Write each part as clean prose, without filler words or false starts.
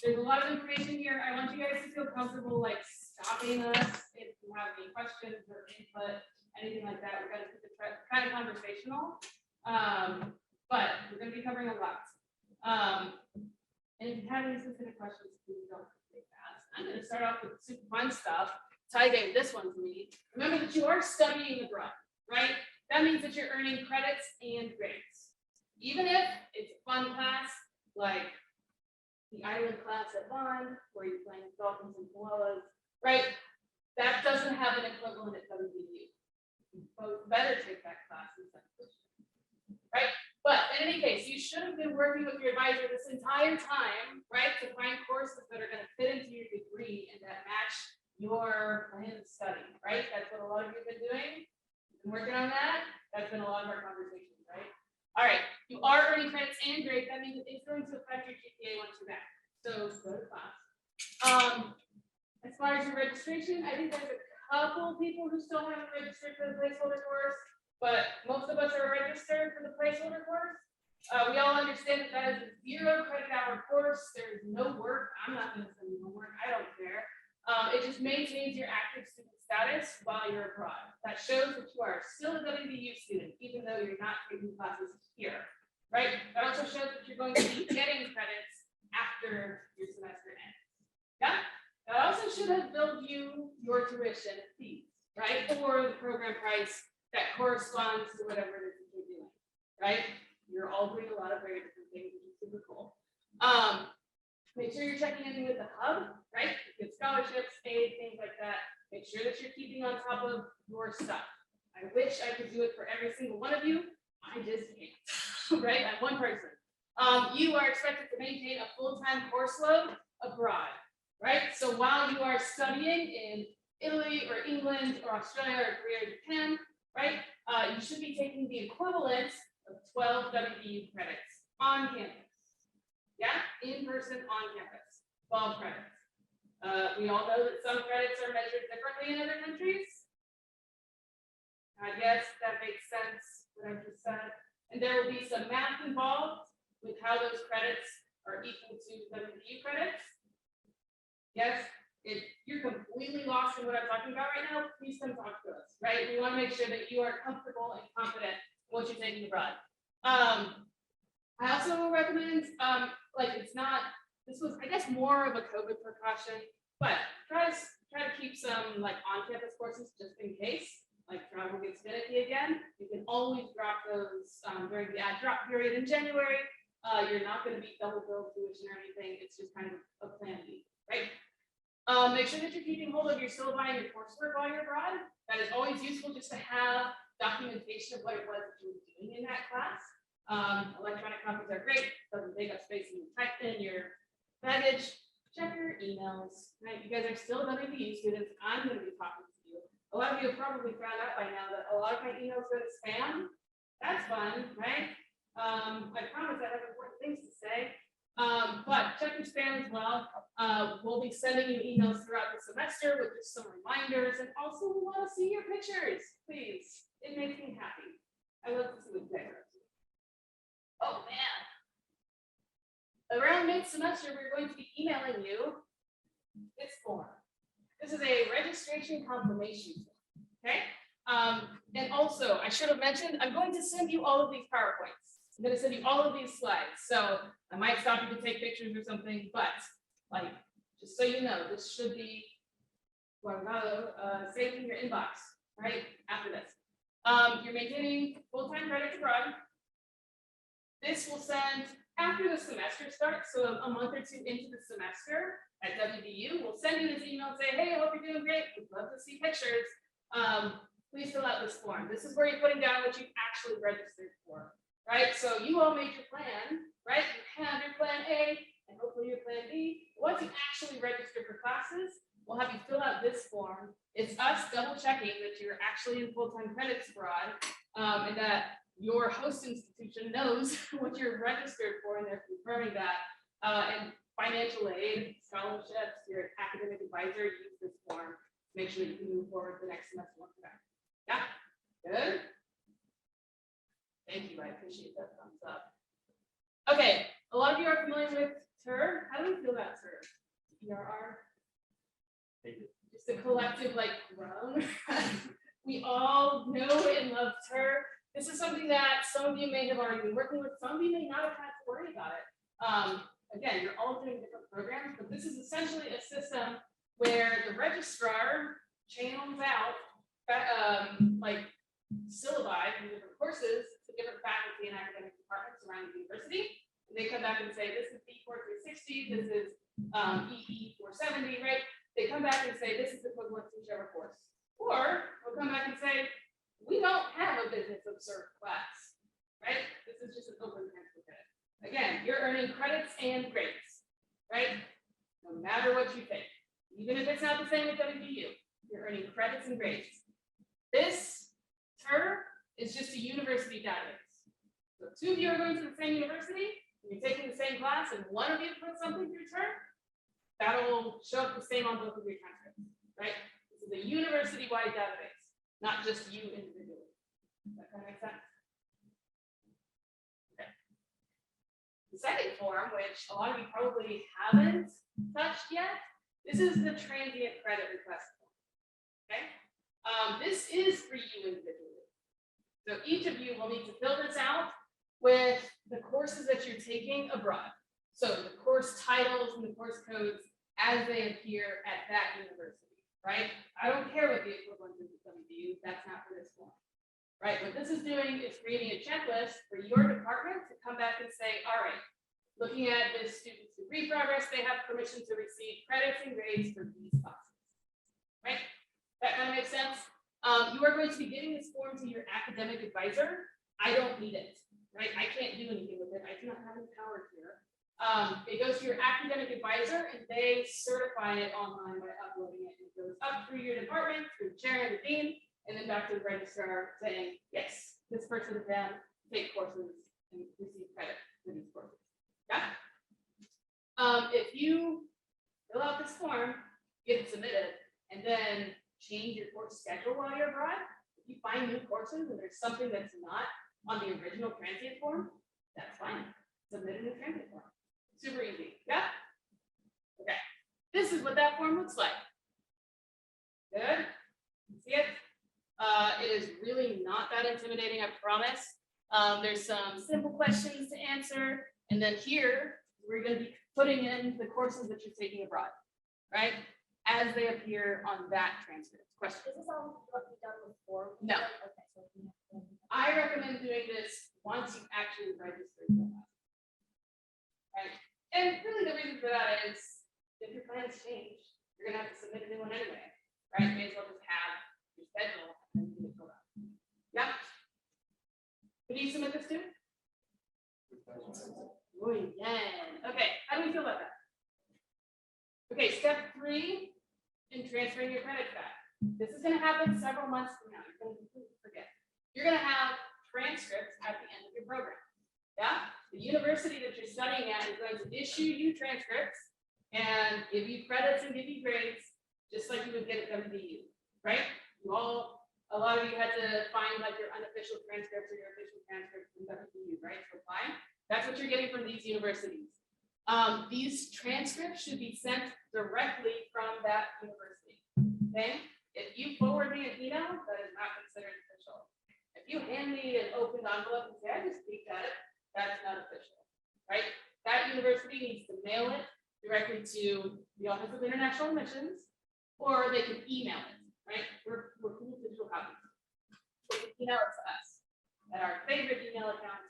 There's a lot of information here. I want you guys to feel comfortable like stopping us if you have any questions or input, anything like that. We're going to keep it kind of conversational, but we're going to be covering a lot. And if you have any specific questions, please don't hesitate to ask. I'm going to start off with super fun stuff. Ty gave this one to me. Remember that you are studying abroad, right? That means that you're earning credits and grades. Even if it's a fun class, like the island class at Bond, where you're playing dolphins and koalas, right? That doesn't have an equivalent at WVU. You both better take that class instead of this, right? But in any case, you should have been working with your advisor this entire time, right, to find courses that are going to fit into your degree and that match your plan of study, right? That's what a lot of you have been doing. You've been working on that. That's been a lot of our conversations, right? All right, you are earning credits and grades. That means it's going to affect your GPA once you're back. So go to class. As far as your registration, I think there's a couple people who still haven't registered for the placeholder course, but most of us are registered for the placeholder course. We all understand that that is a 0 credit hour course. There's no work. I'm not going to send you homework. I don't care. It just maintains your active student status while you're abroad. That shows that you are still a WVU student, even though you're not taking classes here, right? That also shows that you're going to be getting credits after your semester ends. Yeah? That also should have billed you your tuition fees, right? Or the program price that corresponds to whatever it is that you're doing, right? You're all doing a lot of very different things, which is super cool. Make sure you're checking in with the hub, right? You get scholarships, aid, things like that. Make sure that you're keeping on top of your stuff. I wish I could do it for every single one of you. I just can't, right? I'm one person. You are expected to maintain a full-time course load abroad, right? So while you are studying in Italy or England or Australia or Korea or Japan, right? You should be taking the equivalent of 12 WVU credits on campus. Yeah, in person on campus, 12 credits. We all know that some credits are measured differently in other countries. I guess that makes sense, what I just said. And there will be some math involved with how those credits are equal to WVU credits. Yes, if you're completely lost in what I'm talking about right now, please come talk to us, right? We want to make sure that you are comfortable and confident in what you're taking abroad. I also recommend, like it's not, this was, I guess, more of a COVID precaution, but try to keep some like on-campus courses just in case, like travel gets finicky again. You can always drop those during the ad drop period in January. You're not going to be double billed tuition or anything. It's just kind of a plan B, right? Make sure that you're keeping hold of your syllabi and your coursework while you're abroad. That is always useful just to have documentation of what it was that you were doing in that class. Electronic copies are great, doesn't take up space when you type in your baggage. Check your emails, right? You guys are still WVU students. I'm going to be talking to you. A lot of you have probably found out by now that a lot of my emails go to spam. That's fun, right? I promise I have important things to say. But check your spam as well. We'll be sending you emails throughout the semester with just some reminders, and also we want to see your pictures, please. It makes me happy. I love to see what you guys are up to. Oh man. Around mid-semester, we're going to be emailing you this form. This is a registration confirmation form, okay? And also, I should have mentioned, I'm going to send you all of these PowerPoints. I'm going to send you all of these slides. So I might stop you to take pictures or something, but like, just so you know, this should be saved in your inbox, right? After this. You're maintaining full-time credits abroad. This will send after the semester starts, so a month or two into the semester at WVU, we'll send you this email and say, hey, I hope you're doing great. We'd love to see pictures. Please fill out this form. This is where you're putting down what you actually registered for, right? So you all made your plan, right? You have your plan A and hopefully your plan B. Once you actually register for classes, we'll have you fill out this form. It's us double checking that you're actually in full-time credits abroad and that your host institution knows what you're registered for and they're confirming that. And financial aid, scholarships, your academic advisor use this form to make sure that you can move forward the next semester. Yeah, good. Thank you, I appreciate that thumbs up. Okay, a lot of you are familiar with TER. How do we feel about TER? TRR? Just a collective like groan. We all know and loved her. This is something that some of you may have already been working with, some of you may not have had to worry about it. Again, you're all doing different programs, but this is essentially a system where the registrar channels out like syllabi from different courses to different faculty and academic departments around the university. And they come back and say, this is B4360, this is EE 470, right? They come back and say, this is equivalent to whichever course. Or we'll come back and say, we don't have a business observed class, right? This is just an open transfer credit. Again, you're earning credits and grades, right? No matter what you think. Even if it's not the same with WVU, you're earning credits and grades. This term is just a university database. So if two of you are going to the same university, and you're taking the same class, and one of you puts something through term, that'll show up the same on both of your transcripts, right? This is a university-wide database, not just you individually. Does that kind of make sense? Okay. The second form, which a lot of you probably haven't touched yet, this is the transient credit request form. Okay. This is for you individually. So each of you will need to fill this out with the courses that you're taking abroad. So the course titles and the course codes as they appear at that university, right? I don't care what the equivalent is of WVU, that's not for this form, right? What this is doing is creating a checklist for your department to come back and say, all right, looking at this student's degree progress, they have permission to receive credits and grades for these classes, right? That kind of makes sense. You are going to be giving this form to your academic advisor. I don't need it, right? I can't do anything with it. I do not have any power here. It goes to your academic advisor and they certify it online by uploading it. It goes up through your department, through the chair and the dean, and then back to the registrar saying, yes, this person can take courses and receive credit for these courses. Yeah. If you fill out this form, get it submitted, and then change your course schedule while you're abroad, if you find new courses and there's something that's not on the original transient form, that's fine. Submit a new transient form. Super easy. Yeah? Okay. This is what that form looks like. Good? See it? It is really not that intimidating, I promise. There's some simple questions to answer. And then here, we're going to be putting in the courses that you're taking abroad, right? As they appear on that transcript. Question. Is this all what we've done before? No. Okay, so I recommend doing this once you actually register for that. Right? And really the reason for that is if your plans change, you're gonna have to submit a new one anyway. Right? May as well just have your schedule and get it filled out. Yeah. Who do you submit this to? Oh yeah. Okay, how do we feel about that? Okay, step 3 in transferring your credits back. This is going to happen several months from now. You're going to completely forget. You're going to have transcripts at the end of your program. Yeah? The university that you're studying at is going to issue you transcripts and give you credits and give you grades, just like you would get at WVU, right? A lot of you had to find like your unofficial transcripts or your official transcripts from WVU, right? So fine. That's what you're getting from these universities. These transcripts should be sent directly from that university. Okay? If you forward me an email, that is not considered official. If you hand me an open envelope and say, I just peeked at it, that's not official. Right? That university needs to mail it directly to the Office of International Admissions, or they can email it. Right? We're cool digital copies. They can email it to us at our favorite email account,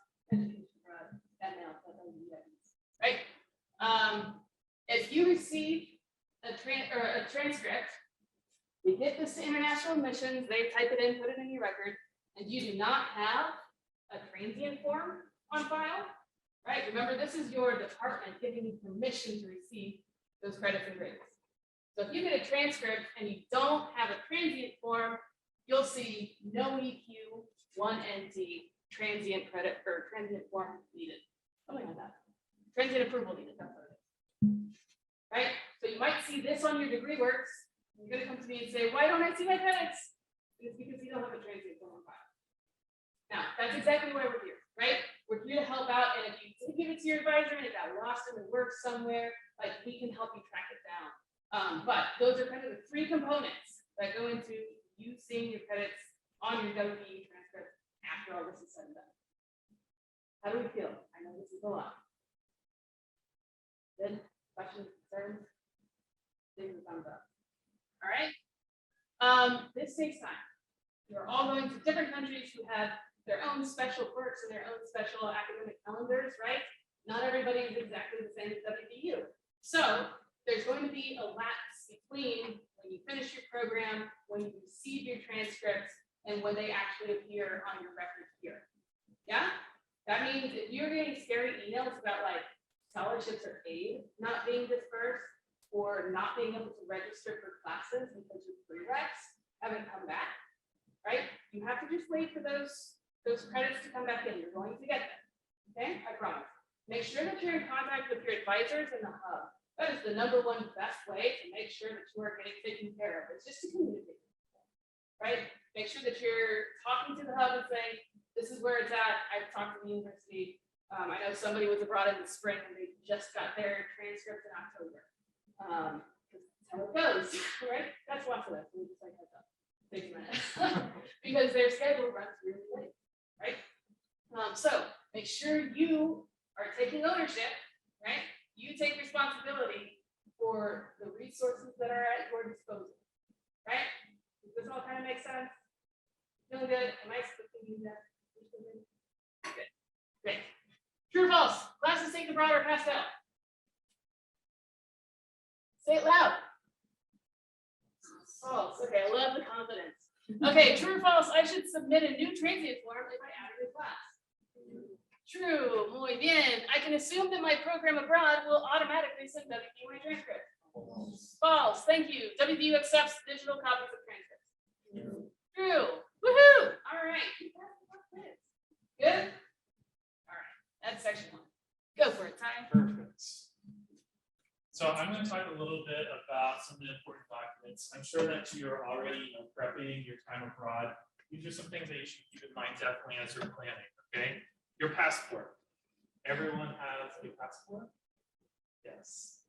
right? If you receive a transcript, we get this to International Admissions, they type it in, put it in your record, and you do not have a transient form on file, right? Remember, this is your department giving you permission to receive those credits and grades. So if you get a transcript and you don't have a transient form, you'll see no EQ, 1NT, transient credit or transient form needed. Something like that. Transient approval needed. That's what it is. Right? So you might see this on your degree works. You're going to come to me and say, why don't I see my credits? It's because you don't have a transient form on file. Now, that's exactly why we're here, right? We're here to help out. And if you did give it to your advisor and it got lost in the works somewhere, like we can help you track it down. But those are kind of the 3 components that go into you seeing your credits on your WBU transcript after all this is said and done. How do we feel? I know this is a lot. Good? Questions, concerns? Give a thumbs up. All right. This takes time. You're all going to different countries who have their own special perks and their own special academic calendars, right? Not everybody is exactly the same as WBU. So there's going to be a lapse between when you finish your program, when you receive your transcripts, and when they actually appear on your record here. Yeah? That means if you're getting scary emails about like scholarships or aid not being dispersed or not being able to register for classes because your prereqs haven't come back, right? You have to just wait for those credits to come back in. You're going to get them. Okay? I promise. Make sure that you're in contact with your advisors in the hub. That is the #1 best way to make sure that you are getting taken care of. It's just to communicate, right? Make sure that you're talking to the hub and saying, this is where it's at. I've talked to the university. I know somebody was abroad in the spring and they just got their transcript in October. That's how it goes, right? That's lots of that. So we just like heads up. Takes a minute. Because their schedule runs really late, right? So make sure you are taking ownership, right? You take responsibility for the resources that are at your disposal, right? Does this all kind of make sense? Feeling good? Am I splitting you that? Good. Great. True or false? Classes taken abroad or passed out? Say it loud. False. Okay, I love the confidence. Okay, true or false? I should submit a new transient form if I add a new class. True. Muy bien. I can assume that my program abroad will automatically send WBU my transcript. False. Thank you. WBU accepts digital copies of transcripts. True. Woohoo! All right. Good? All right. That's section 1. Go for it, Ty. Perfect. So I'm going to talk a little bit about some of the important documents. I'm sure that you're already prepping your time abroad. These are some things that you should keep in mind definitely as you're planning, okay? Your passport. Everyone has a passport? Yes.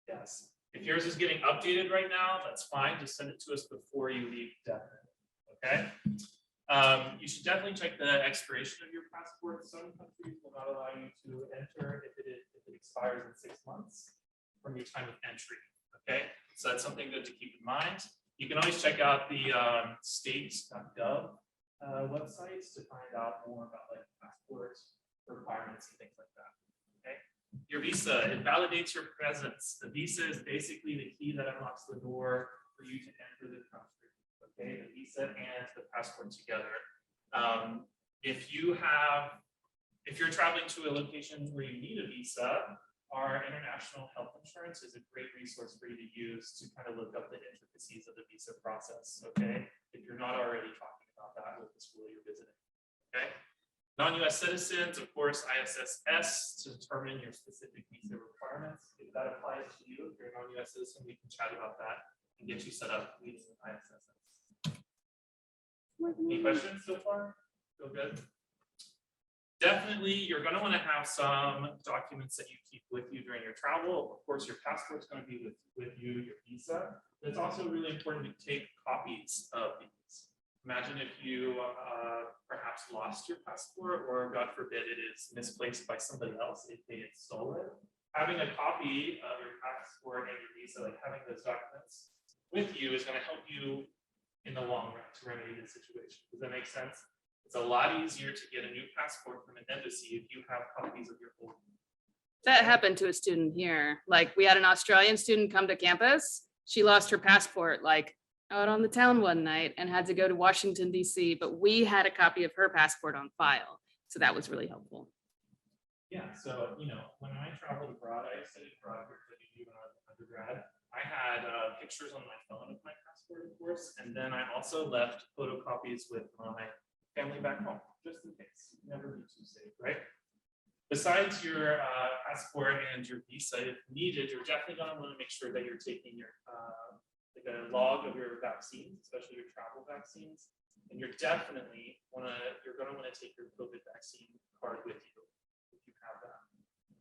Yes. If yours is getting updated right now, that's fine. Just send it to us before you leave, definitely. Okay? You should definitely check the expiration of your passport. Some countries will not allow you to enter if it expires in 6 months from your time of entry. Okay? So that's something good to keep in mind. You can always check out the state.gov websites to find out more about like passport requirements and things like that. Okay? Your visa, it validates your presence. The visa is basically the key that unlocks the door for you to enter the country. Okay, the visa and the passport together. If you're traveling to a location where you need a visa, our international health insurance is a great resource for you to use to kind of look up the intricacies of the visa process. Okay, if you're not already talking about that with the school you're visiting. Okay, non-US citizens, of course, ISSS to determine your specific visa requirements. If that applies to you, if you're a non-US citizen, we can chat about that and get you set up with ISSS. Any questions so far? Feel good? Definitely, you're going to want to have some documents that you keep with you during your travel. Of course, your passport's going to be with you, your visa. But it's also really important to take copies of these. Imagine if you perhaps lost your passport, or God forbid it is misplaced by somebody else, if they had stolen. Having a copy of your passport and your visa, like having those documents with you, is going to help you in the long run to remedy the situation. Does that make sense? It's a lot easier to get a new passport from an embassy if you have copies of your old. That happened to a student here. Like, we had an Australian student come to campus. She lost her passport like out on the town one night and had to go to Washington, D.C., but we had a copy of her passport on file. So that was really helpful. Yeah, so, when I traveled abroad, I studied abroad for when I was an undergrad. I had pictures on my phone of my passport, of course, and then I also left photocopies with my family back home, just in case. Never be too safe, right? Besides your passport and your visa, if needed, you're definitely going to want to make sure that you're taking your like a log of your vaccines, especially your travel vaccines, and you're going to want to take your COVID vaccine card with you if you have that.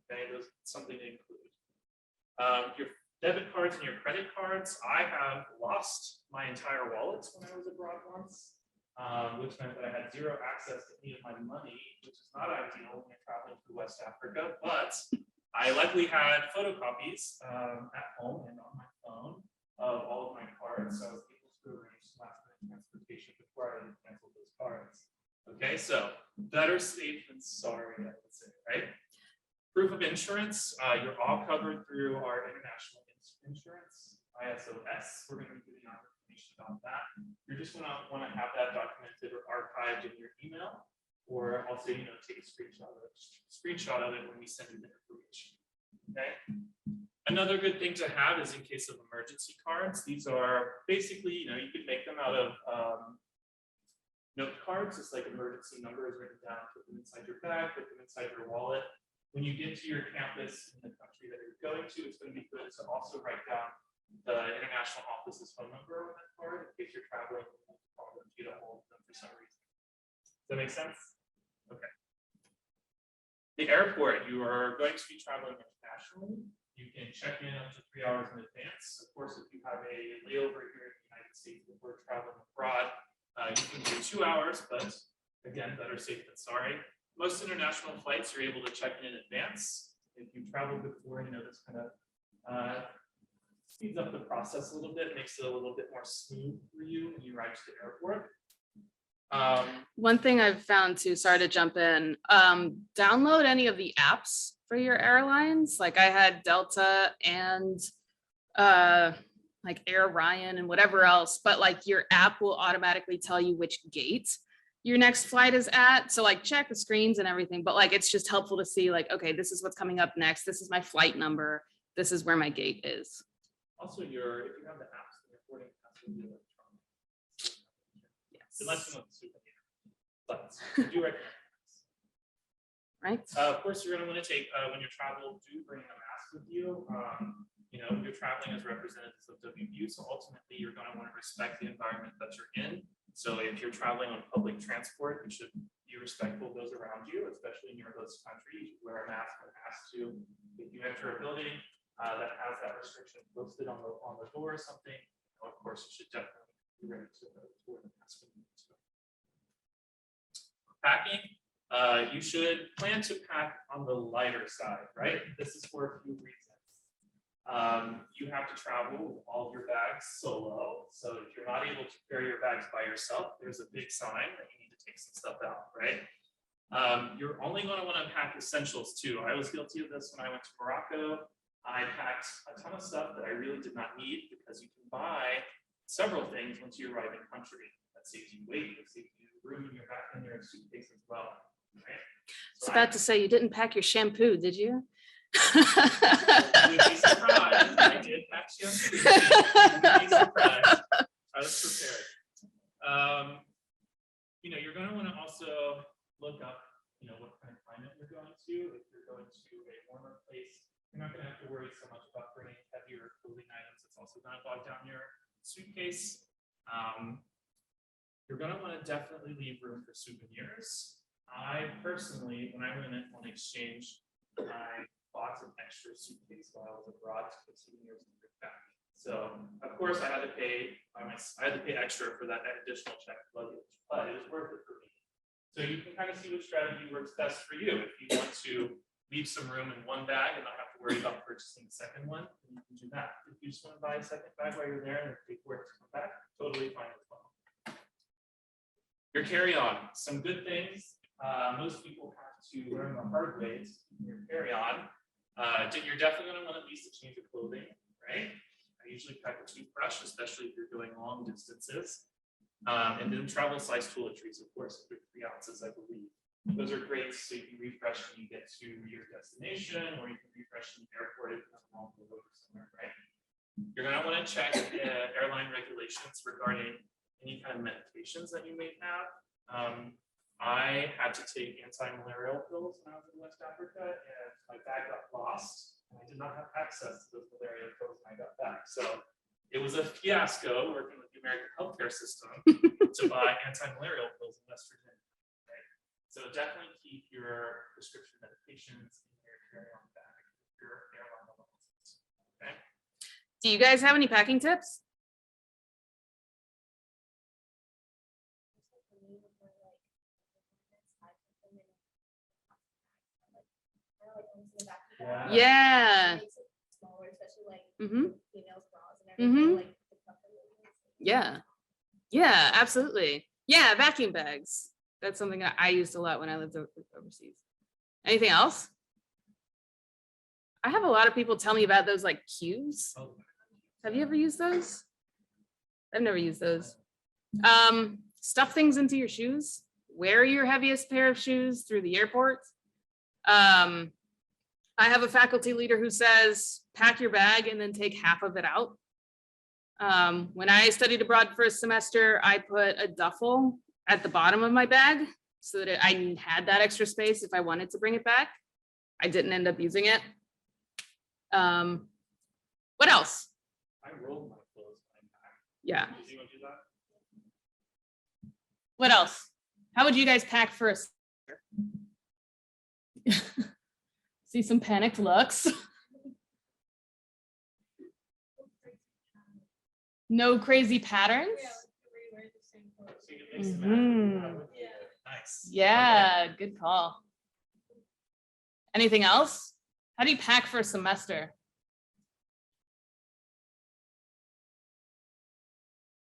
Okay, that's something to include. Your debit cards and your credit cards, I have lost my entire wallet when I was abroad once, which meant that I had zero access to any of my money, which is not ideal when you're traveling to West Africa, but I luckily had photocopies at home and on my phone of all of my cards, so I was able to arrange last-minute transportation before I canceled those cards. Okay, so better safe than sorry, I would say, right? Proof of insurance, you're all covered through our international insurance, ISOS. We're going to be giving out information about that. You're just going to want to have that documented or archived in your email, or also, take a screenshot of it when we send you the information. Okay. Another good thing to have is in case of emergency cards. These are basically, you can make them out of note cards, just like emergency numbers written down, put them inside your bag, put them inside your wallet. When you get to your campus in the country that you're going to, it's going to be good to also write down the international office's phone number on that card in case you're traveling and you don't hold them for some reason. Does that make sense? Okay. The airport, you are going to be traveling internationally. You can check in up to 3 hours in advance. Of course, if you have a layover here in the United States before traveling abroad, you can do 2 hours, but again, better safe than sorry. Most international flights you're able to check in advance. If you've traveled before, this kind of speeds up the process a little bit, makes it a little bit more smooth for you when you arrive to the airport. One thing I've found too, sorry to jump in, download any of the apps for your airlines. Like I had Delta and like Air Ryan and whatever else, but like your app will automatically tell you which gate your next flight is at. So like check the screens and everything, but like it's just helpful to see like, okay, this is what's coming up next. This is my flight number. This is where my gate is. Also, if you have the apps, the boarding pass will be electronic. Yes. Unless you want the souvenir, but I do recommend apps. Right. Of course, you're going to want to take, when you travel, do bring a mask with you. You're traveling as representatives of WVU, so ultimately you're going to want to respect the environment that you're in. So if you're traveling on public transport, you should be respectful of those around you, especially in your host country. You should wear a mask when asked to. If you enter a building that has that restriction posted on the door or something, of course, you should definitely be ready to wear the mask when you need to. Packing, you should plan to pack on the lighter side, right? This is for a few reasons. You have to travel with all of your bags solo. So if you're not able to carry your bags by yourself, there's a big sign that you need to take some stuff out, right? You're only going to want to pack essentials too. I was guilty of this when I went to Morocco. I packed a ton of stuff that I really did not need because you can buy several things once you arrive in country. That saves you weight, that saves you room in your suitcase as well. Right? I was about to say, you didn't pack your shampoo, did you? You'd be surprised. I did pack shampoo. You'd be surprised. I was prepared. You're going to want to also look up, what kind of climate you're going to. If you're going to a warmer place, you're not going to have to worry so much about bringing heavier clothing items. It's also going to bog down your suitcase. You're going to want to definitely leave room for souvenirs. I personally, when I went on exchange, I bought an extra suitcase while I was abroad to put souvenirs in the back. So, of course, I had to pay extra for that additional checked luggage, but it was worth it for me. So you can kind of see which strategy works best for you. If you want to leave some room in one bag and not have to worry about purchasing a second one, then you can do that. If you just want to buy a second bag while you're there and take work to come back, totally fine as well. Your carry-on, some good things. Most people have to learn the hard way to your carry-on. You're definitely going to want at least a change of clothing, right? I usually pack a toothbrush, especially if you're going long distances. And then travel size toiletries, of course, if they're 3 ounces, I believe. Those are great, so you can refresh when you get to your destination, or you can refresh in the airport if you're along the road somewhere, right? You're going to want to check airline regulations regarding any kind of medications that you may have. I had to take anti-malarial pills when I was in West Africa, and my bag got lost, and I did not have access to those malaria pills when I got back. So it was a fiasco working with the American healthcare system to buy anti-malarial pills in West Virginia. Right? So definitely keep your prescription medications in your carry-on bag if your airline allows it. Do you guys have any packing tips? Yeah. Makes it smaller, especially like Mm-hmm. females' bras and everything, Mhm. like the comfort ones. Yeah. Yeah, absolutely. Yeah, vacuum bags. That's something that I used a lot when I lived overseas. Anything else? I have a lot of people tell me about those like cues. Oh, Have you ever used those? I've never used those. Stuff things into your shoes. Wear your heaviest pair of shoes through the airport. I have a faculty leader who says, pack your bag and then take half of it out. When I studied abroad for a semester, I put a duffel at the bottom of my bag so that I had that extra space if I wanted to bring it back. I didn't end up using it. What else? I rolled my clothes when I packed. Yeah. Does anyone do that? What else? How would you guys pack for a see some panicked looks? No crazy patterns? So you can mix and Mhm. match. Nice. Yeah, good call. Anything else? How do you pack for a semester?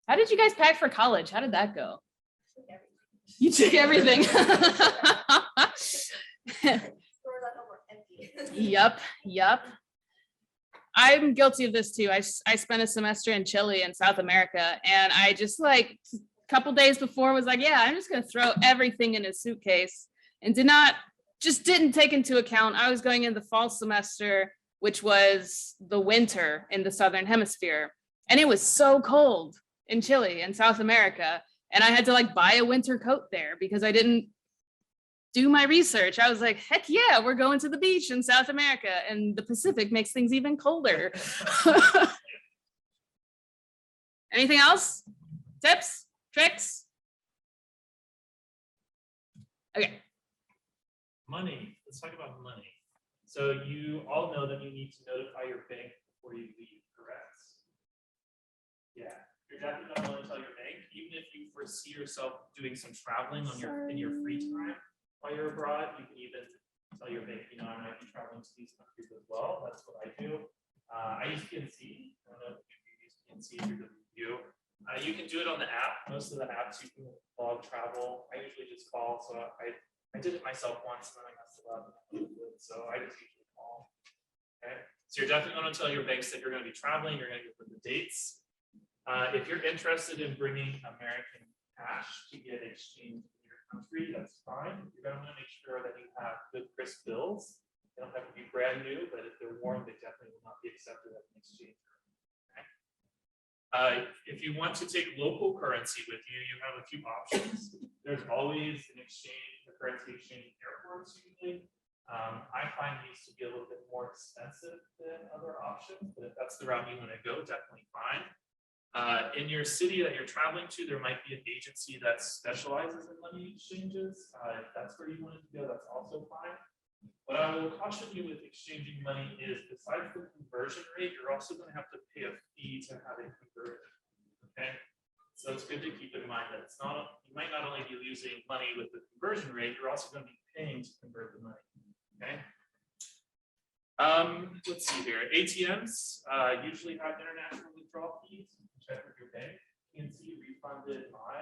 How did you guys pack for college? How did that go? You took everything. Yep. I'm guilty of this too. I spent a semester in Chile in South America, and I just like a couple days before was like, yeah, I'm just gonna throw everything in a suitcase, and didn't take into account I was going in the fall semester, which was the winter in the Southern Hemisphere, and it was so cold in Chile and South America, and I had to like buy a winter coat there because I didn't do my research. I was like, heck yeah, we're going to the beach in South America, and the Pacific makes things even colder. Anything else? Tips? Tricks? Okay. Money. Let's talk about money. So you all know that you need to notify your bank before you leave, correct? Yeah. You're definitely not going to tell your bank, even if you foresee yourself doing some traveling in your free time while you're abroad. You can even tell your bank, you know, I might be traveling to these countries as well. That's what I do. I use PNC. I don't know if you use PNC or WU. You can do it on the app. Most of the apps you can log travel. I usually just call. So I did it myself once and then I messed it up. So I just usually call. Okay. So you're definitely going to tell your banks that you're going to be traveling. You're going to give them the dates. If you're interested in bringing American cash to get exchanged in your country, that's fine. You're going to want to make sure that you have good crisp bills. They don't have to be brand new, but if they're worn, they definitely will not be accepted as an exchange. Okay. If you want to take local currency with you, you have a few options. There's always a currency exchange in airports usually. I find these to be a little bit more expensive than other options, but if that's the route you want to go, definitely fine. In your city that you're traveling to, there might be an agency that specializes in money exchanges. If that's where you wanted to go, that's also fine. What I will caution you with exchanging money is, besides the conversion rate, you're also going to have to pay a fee to have it converted. Okay, so it's good to keep in mind that you might not only be losing money with the conversion rate, you're also going to be paying to convert the money. Okay. Let's see here. ATMs usually have international withdrawal fees. Check with your bank. PNC refunded my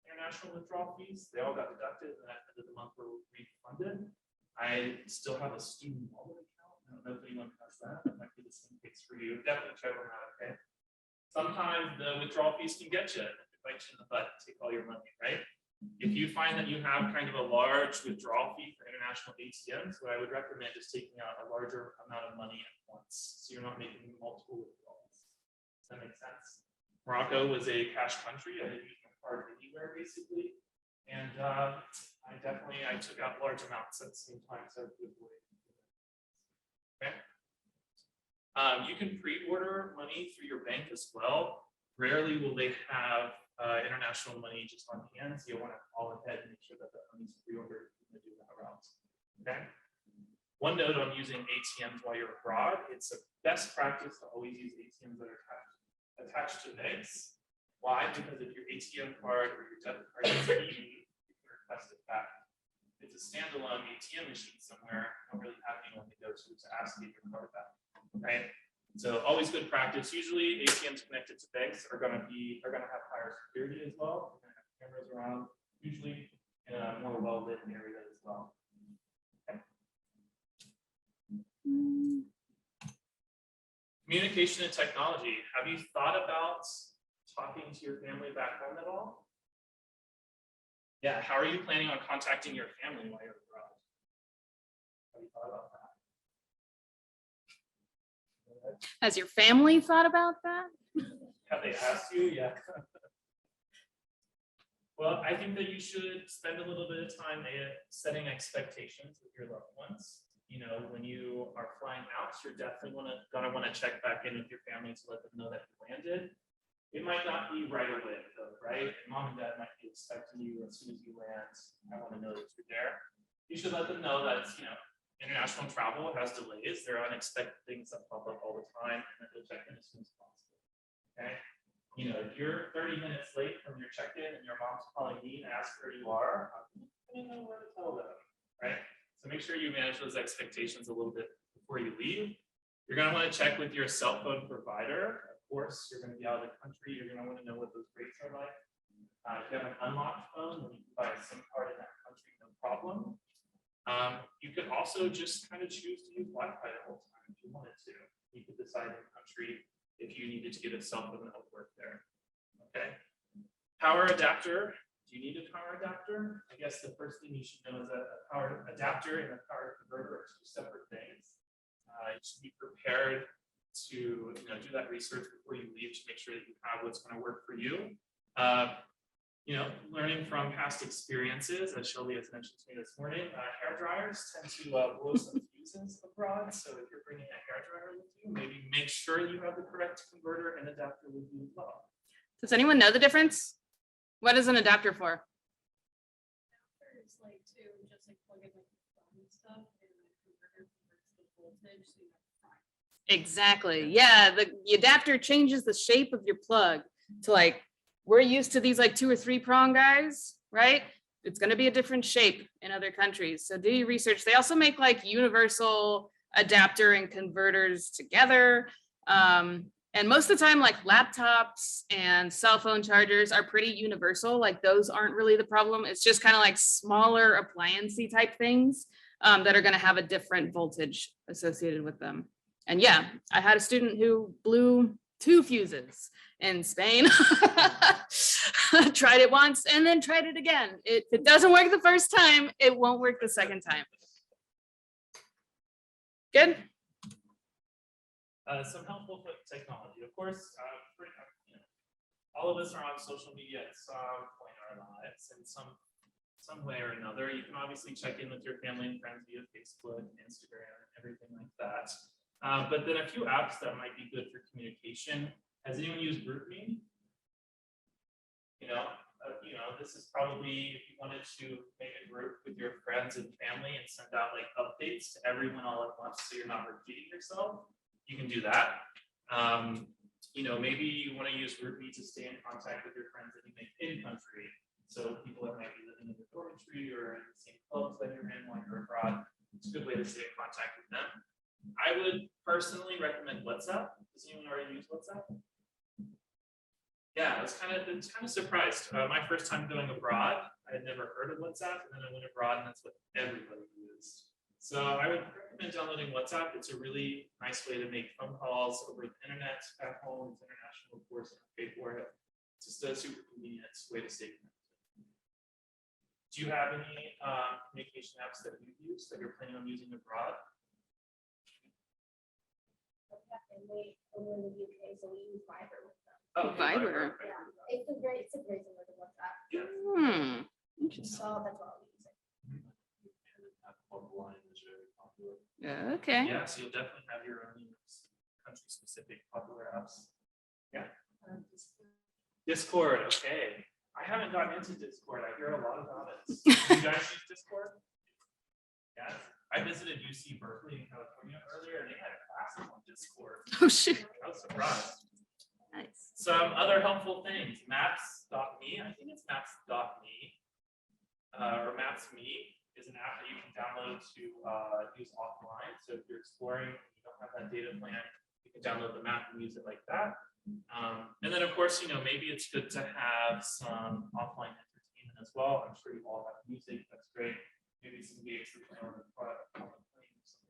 international withdrawal fees. They all got deducted, and at the end of the month were refunded. I still have a student wallet account. I don't know if anyone has that. That might be the same case for you. Definitely check on that. Okay. Sometimes the withdrawal fees can get you. They bite you in the butt, take all your money, right? If you find that you have kind of a large withdrawal fee for international ATMs, what I would recommend is taking out a larger amount of money at once, so you're not making multiple withdrawals. Does that make sense? Morocco was a cash country. I didn't use my card anywhere basically, and I took out large amounts at the same time, so I could avoid. Okay. You can pre-order money through your bank as well. Rarely will they have international money just on hand, so you'll want to call ahead and make sure that the money's pre-ordered to do that route. Okay. One note on using ATMs while you're abroad, it's a best practice to always use ATMs that are attached to banks. Why? Because if your ATM card or your debit card is eaten, you can request it back. If it's a standalone ATM machine somewhere, you don't really have anyone to go to ask you your card back, right? So always good practice. Usually ATMs connected to banks are going to have higher security as well. They're going to have cameras around, usually in a more well-lit area as well. Okay. Communication and technology. Have you thought about talking to your family back home at all? Yeah, how are you planning on contacting your family while you're abroad? Have you thought about that? Has your family thought about that? Have they asked you? Yeah. Well, I think that you should spend a little bit of time setting expectations with your loved ones. You know, when you are flying out, you're definitely gonna want to check back in with your family to let them know that you landed. It might not be right away, though, right? And mom and dad might be expecting you as soon as you land. I want to know that you're there. You should let them know that, you know, international travel has delays. There are unexpected things that pop up all the time, and that they'll check in as soon as possible. Okay. You know, if you're 30 minutes late from your check-in and your mom's calling me and asks where you are, I'm not going to know where to tell them, right? So make sure you manage those expectations a little bit before you leave. You're going to want to check with your cell phone provider. Of course, you're going to be out of the country. You're going to want to know what those rates are like. If you have an unlocked phone, then you can buy a SIM card in that country, no problem. You could also just kind of choose to use Wi-Fi the whole time if you wanted to. You could decide in the country if you needed to get a cell phone that would work there. Okay. Power adapter. Do you need a power adapter? I guess the first thing you should know is that a power adapter and a power converter are two separate things. You should be prepared to do that research before you leave to make sure that you have what's going to work for you. Learning from past experiences, as Shelby has mentioned to me this morning, hair dryers tend to blow some fuses abroad. So if you're bringing a hair dryer with you, maybe make sure you have the correct converter and adapter with you as well. Does anyone know the difference? What is an adapter for? It's like to just like plug in like the phone and stuff, and the converter converts the voltage, so you have to find. Exactly. Yeah, the adapter changes the shape of your plug to like, we're used to these like 2 or 3 prong guys, right? It's going to be a different shape in other countries. So do your research. They also make like universal adapter and converters together. And most of the time, like laptops and cell phone chargers are pretty universal. Like those aren't really the problem. It's just kind of like smaller appliance-y type things that are going to have a different voltage associated with them. And yeah, I had a student who blew 2 fuses in Spain. Tried it once and then tried it again. If it doesn't work the first time, it won't work the second time. Good. Some helpful technology. Of course, all of us are on social media at some point in our lives in some way or another. You can obviously check in with your family and friends via Facebook, Instagram, everything like that. But then a few apps that might be good for communication. Has anyone used GroupMe? This is probably if you wanted to make a group with your friends and family and send out like updates to everyone all at once so you're not repeating yourself. You can do that. Maybe you want to use GroupMe to stay in contact with your friends that you make in country. So people that might be living in the dormitory or in the same clubs that you're in while you're abroad. It's a good way to stay in contact with them. I would personally recommend WhatsApp. Does anyone already use WhatsApp? Yeah, I was kind of surprised. My first time going abroad, I had never heard of WhatsApp, and then I went abroad, and that's what everybody used. So I would recommend downloading WhatsApp. It's a really nice way to make phone calls over the internet at home. It's international, of course, and pay for it. It's just a super convenient way to stay connected. Do you have any communication apps that you've used that you're planning on using abroad? And we over in the UK, so we use Viber with them. Oh, Viber. Yeah, it's a great similar to WhatsApp. Yeah. Interesting. So that's what we use. Okay. Yeah, so you'll definitely have your own country-specific popular apps. Yeah. Discord, okay. I haven't gotten into Discord. I hear a lot about it. Do you guys use Discord? Yeah. I visited UC Berkeley in California earlier, and they had classes on Discord. Oh, shoot. I was surprised. Nice. Some other helpful things, maps.me, I think it's maps.me, or maps.me is an app that you can download to use offline. So if you're exploring, you don't have that data plan, you can download the map and use it like that. And then of course, maybe it's good to have some offline entertainment as well. I'm sure you all have music, that's great. Maybe some games to play on the product, something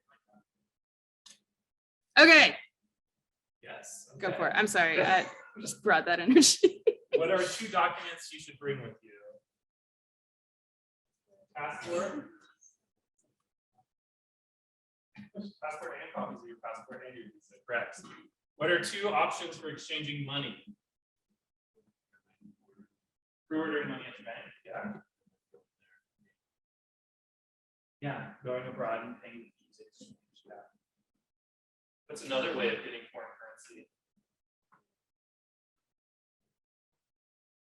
like that. Okay, Yes. go okay. for it. I'm sorry. I just brought that energy. What are 2 documents you should bring with you? Passport. Passport and copies of your passport and your visa, correct. What are 2 options for exchanging money? Pre-ordering money at the bank, yeah. Yeah, going abroad and paying the visa exchange, yeah. That's another way of getting foreign currency.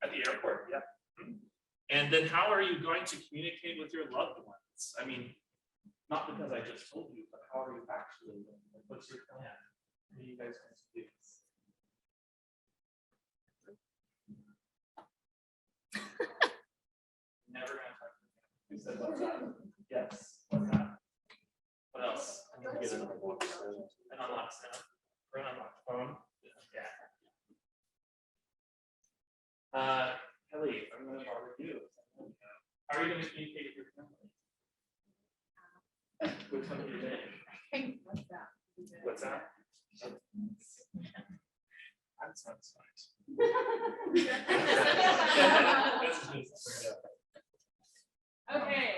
At the airport, yeah. And then how are you going to communicate with your loved ones? I mean, not because I just told you, but how are you actually doing? Like, what's your plan? What are you guys going to do? Never gonna talk to them. You said what's that? Yes. What's that? What else? I'm gonna get another one. An unlocked sound. Or an unlocked phone. Yeah. Kelly, I'm gonna bother you. How are you gonna communicate with your family? Which one do you think? What's that? That sounds nice. Okay,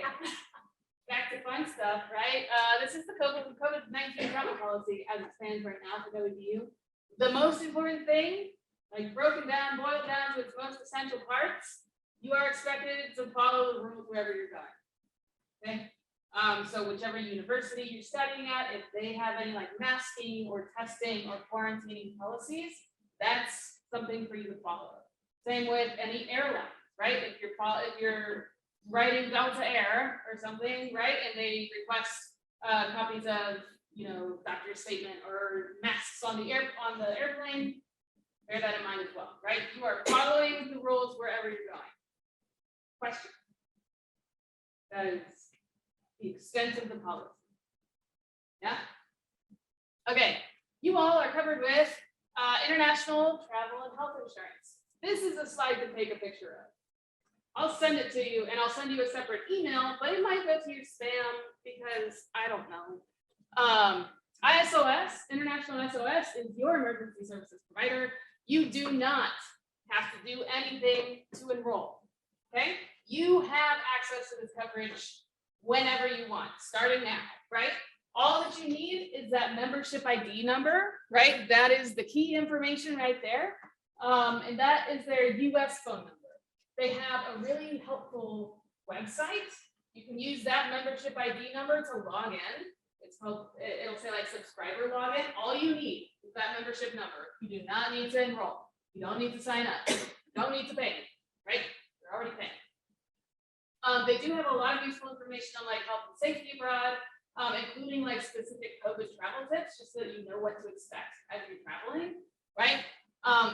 back to fun stuff, right? This is the COVID-19 travel policy as it stands right now for WVU. The most important thing, like broken down, boiled down to its most essential parts, you are expected to follow the rules wherever you're going. Okay, so whichever university you're studying at, if they have any like masking or testing or quarantining policies, that's something for you to follow. Same with any airline, right? If you're writing Delta Air or something, right, and they request copies of doctor's statement or masks on the airplane, bear that in mind as well, right? You are following the rules wherever you're going. Question. That is the extent of the policy. Yeah. Okay. You all are covered with international travel and health insurance. This is a slide to take a picture of. I'll send it to you and I'll send you a separate email, but it might go to your spam because I don't know. ISOS, International SOS, is your emergency services provider. You do not have to do anything to enroll. Okay? You have access to this coverage whenever you want, starting now, right? All that you need is that membership ID number, right? That is the key information right there. And that is their US phone number. They have a really helpful website. You can use that membership ID number to log in. It's called, it'll say like subscriber login. All you need is that membership number. You do not need to enroll. You don't need to sign up. You don't need to pay, right? You're already paying. They do have a lot of useful information on like health and safety abroad, including like specific COVID travel tips, just so that you know what to expect as you're traveling, right?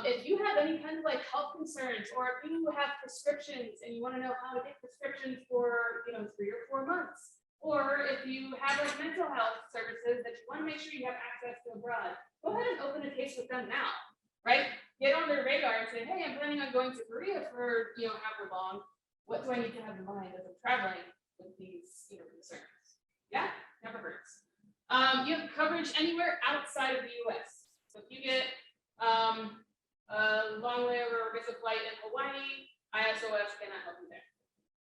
If you have any kind of like health concerns, or if you have prescriptions and you want to know how to get prescriptions for 3 or 4 months, or if you have like mental health services that you want to make sure you have access to abroad, go ahead and open a case with them now, right? Get on their radar and say, hey, I'm planning on going to Korea for however long. What do I need to have in mind as I'm traveling with these concerns? Yeah, never hurts. You have coverage anywhere outside of the US. So if you get a long layover or miss a flight in Hawaii, ISOS cannot help you there.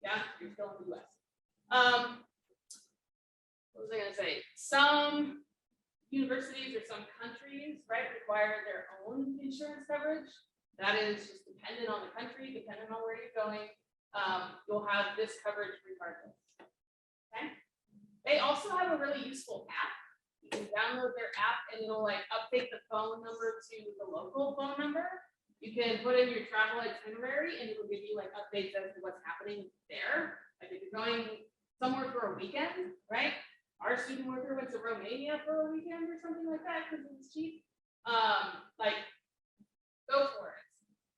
Yeah, you're still in the US. What was I gonna say? Some universities or some countries, right, require their own insurance coverage. That is just dependent on the country, dependent on where you're going. You'll have this coverage regardless. Okay. They also have a really useful app. You can download their app and it'll like update the phone number to the local phone number. You can put in your travel itinerary and it'll give you like updates as to what's happening there. Like if you're going somewhere for a weekend, right? our student worker went to Romania for a weekend or something like that because it was cheap. Like, go for it.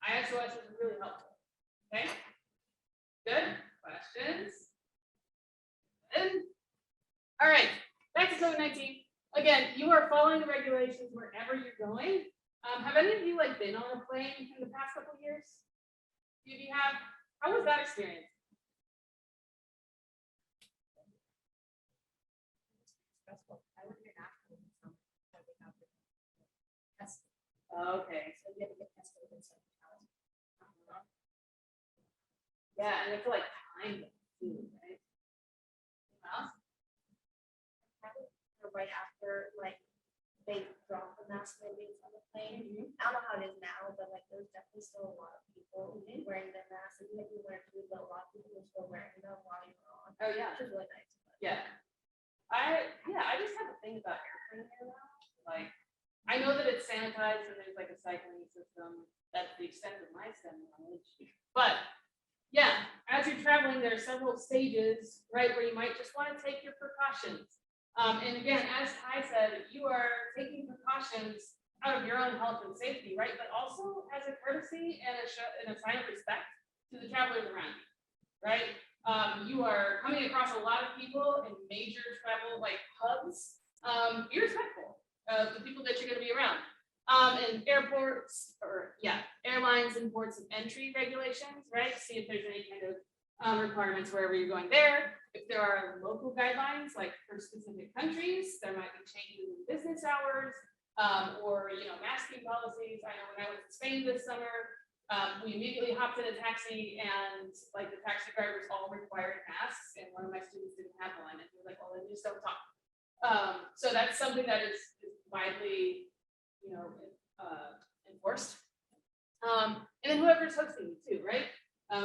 ISOS is really helpful. Okay. Good questions. Good. All right. Back to COVID-19. Again, you are following the regulations wherever you're going. Have any of you like been on a plane in the past couple of years? If you have, how was that experience? I work internationally, so we have to test. Okay. So we have to get tested within 7 hours. Yeah, and it's like time too, right? Well, Right after, like, they drop the mask mandates on the plane. mhm. I don't know how it is now, but like there's definitely still a lot of people wearing their masks. And even if you wear two, but a lot of people are still wearing them while you're on. Oh yeah. Which is really nice. Yeah. I just have a thing about airplane air now. Like, I know that it's sanitized and there's like a cycling system. That's the extent of my STEM knowledge. But yeah, as you're traveling, there are several stages, right, where you might just want to take your precautions. And again, as I said, you are taking precautions out of your own health and safety, right? But also as a courtesy and a sign of respect to the travelers around you, right? You are coming across a lot of people in major travel like hubs. Be respectful of the people that you're going to be around. And airports or airlines and ports of entry regulations, right? See if there's any kind of requirements wherever you're going there. If there are local guidelines, like for specific countries, there might be changes in business hours, or masking policies. I know when I was in Spain this summer, we immediately hopped in a taxi, and like the taxi drivers all required masks, and one of my students didn't have one, and he was like, "Well, then just don't talk." So that's something that is widely, enforced. And then whoever's hosting you too, right?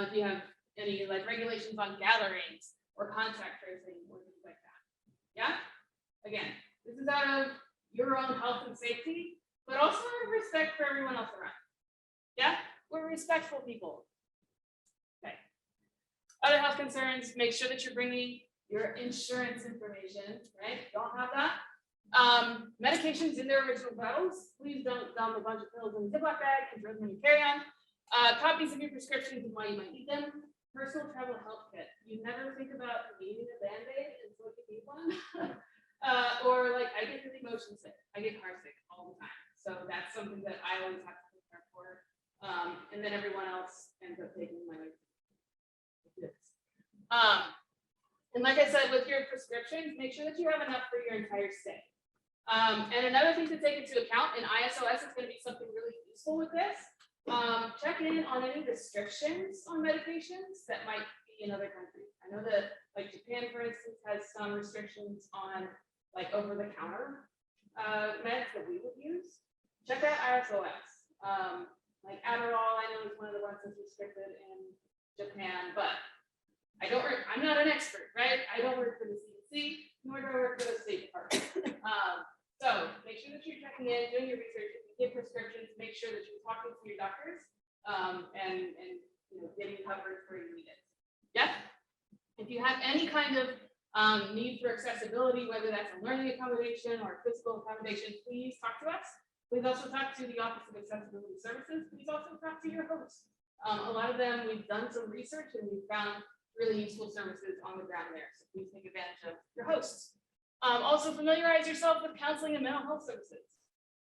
If you have any like regulations on gatherings or contact tracing or things like that. Yeah. Again, this is out of your own health and safety, but also out of respect for everyone else around. Yeah, we're respectful people. Okay. Other health concerns: make sure that you're bringing your insurance information. Right? Don't have that. Medications in their original bottles. Please don't dump a bunch of pills in a Ziploc bag and throw them in your carry-on. Copies of your prescriptions and why you might need them. Personal travel health kit. You never think about needing a Band-Aid until you need one. Or like I get really motion sick. I get car sick all the time. So that's something that I always have to prepare for. And then everyone else ends up taking my gifts. And like I said, with your prescriptions, make sure that you have enough for your entire stay. And another thing to take into account in ISOS is going to be something really useful with this. Check in on any restrictions on medications that might be in other countries. I know that like Japan, for instance, has some restrictions on like over-the-counter meds that we would use. Check out ISOS. Like Adderall, I know is one of the ones that's restricted in Japan, but I'm not an expert, right? I don't work for the CDC, nor do I work for the State Department. So make sure that you're checking in, doing your research. If you get prescriptions, make sure that you're talking to your doctors and getting coverage where you need it. Yeah. If you have any kind of need for accessibility, whether that's a learning accommodation or physical accommodation, please talk to us. Please also talk to the Office of Accessibility Services. Please also talk to your host. A lot of them, we've done some research and we've found really useful services on the ground there. So please take advantage of your hosts. Also familiarize yourself with counseling and mental health services,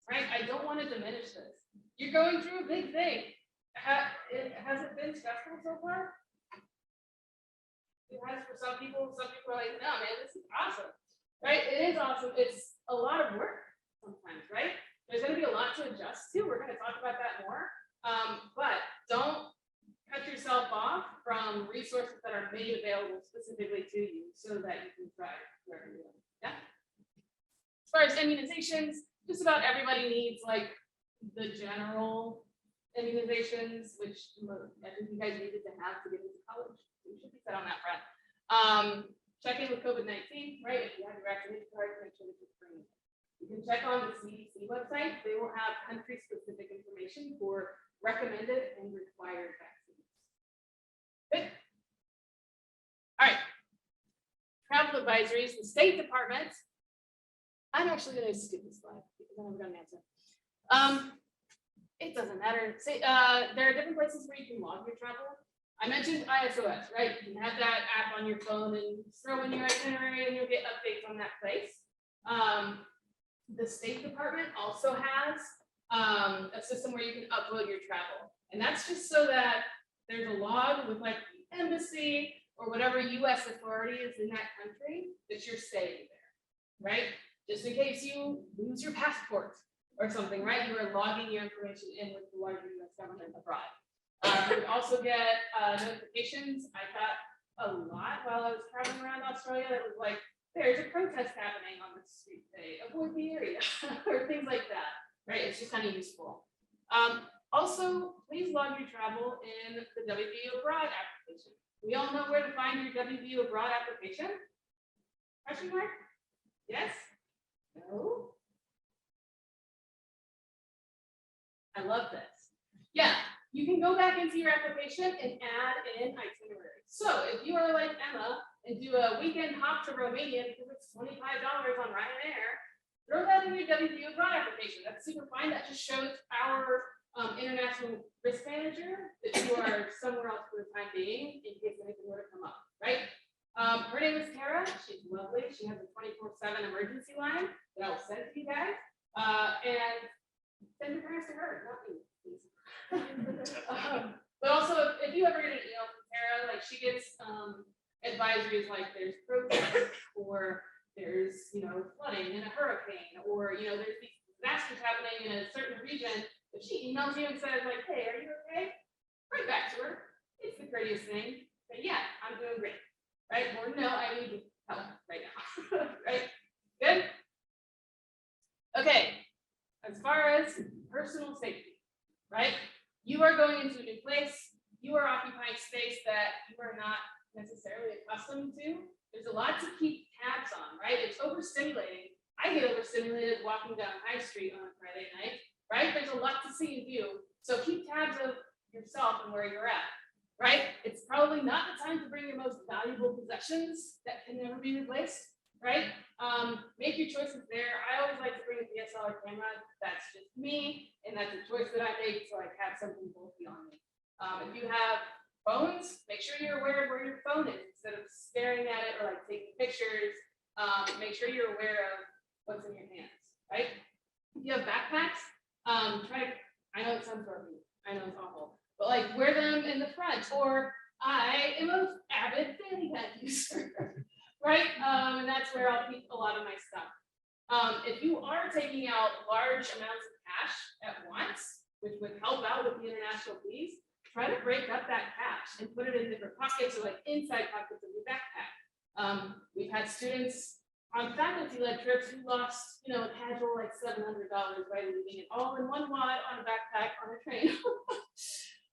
right? I don't want to diminish this. You're going through a big thing. Has it been stressful so far? It has for some people. Some people are like, no, man, this is awesome, right? It is awesome. It's a lot of work sometimes, right? There's going to be a lot to adjust to. We're going to talk about that more. But don't cut yourself off from resources that are made available specifically to you so that you can thrive wherever you're going. Yeah. As far as immunizations, just about everybody needs like the general immunizations, which I think you guys needed to have to get into college. We should be set on that front. Check in with COVID-19, right? If you have your vaccination card, make sure that you're bringing it. You can check on the CDC website. They will have country-specific information for recommended and required vaccines. Good. All right. travel advisories, the State Department. I'm actually gonna skip this slide because I'm never gonna answer. It doesn't matter. Say, there are different places where you can log your travel. I mentioned ISOS, right? You can have that app on your phone and throw in your itinerary and you'll get updates on that place. The State Department also has a system where you can upload your travel. And that's just so that there's a log with like the embassy or whatever US authority is in that country that you're staying there, right? Just in case you lose your passport or something, right? You are logging your information in with the larger US government abroad. You would also get notifications. I got a lot while I was traveling around Australia that was like, there's a protest happening on this street today, avoid the area, or things like that, right? It's just kind of useful. Also, please log your travel in the WVU Abroad application. We all know where to find your WVU Abroad application? Question mark? Yes? No? I love this. Yeah, you can go back into your application and add in itineraries. So if you are like Emma and do a weekend hop to Romania because it's $25 on Ryanair, throw that in your WVU Abroad application. That's super fine. That just shows our international risk manager that you are somewhere else for the time being in case anything were to come up, right? Her name is Tara. She's lovely. She has a 24/7 emergency line that I'll send to you guys. And send your prayers to her, not me, please. But also, if you ever get an email from Tara, like she gets advisories like there's protests or there's, you know, flooding in a hurricane or, you know, there's these disasters happening in a certain region. If she emails you and says like, hey, are you okay? Write back to her. It's the prettiest thing. But yeah, I'm doing great. Right? Or no, I need help right now. Right? Good? Okay. As far as personal safety, right? You are going into a new place. You are occupying space that you are not necessarily accustomed to. There's a lot to keep tabs on, right? It's overstimulating. I get overstimulated walking down High Street on a Friday night, right? There's a lot to see and do. So keep tabs of yourself and where you're at, right? It's probably not the time to bring your most valuable possessions that can never be replaced, right? Make your choices there. I always like to bring a DSLR camera. That's just me, and that's a choice that I make so I have something bulky on me. If you have phones, make sure you're aware of where your phone is instead of staring at it or like taking pictures. Make sure you're aware of what's in your hands, right? If you have backpacks, I know it sounds broken. I know it's awful, but like wear them in the front. Or I am an avid fanny pack user. Right? And that's where I'll keep a lot of my stuff. If you are taking out large amounts of cash at once, which would help out with the international fees, try to break up that cash and put it in different pockets or like inside pockets of your backpack. We've had students on faculty-led trips who lost, you know, a casual like $700 by leaving it all in one wad on a backpack on a train.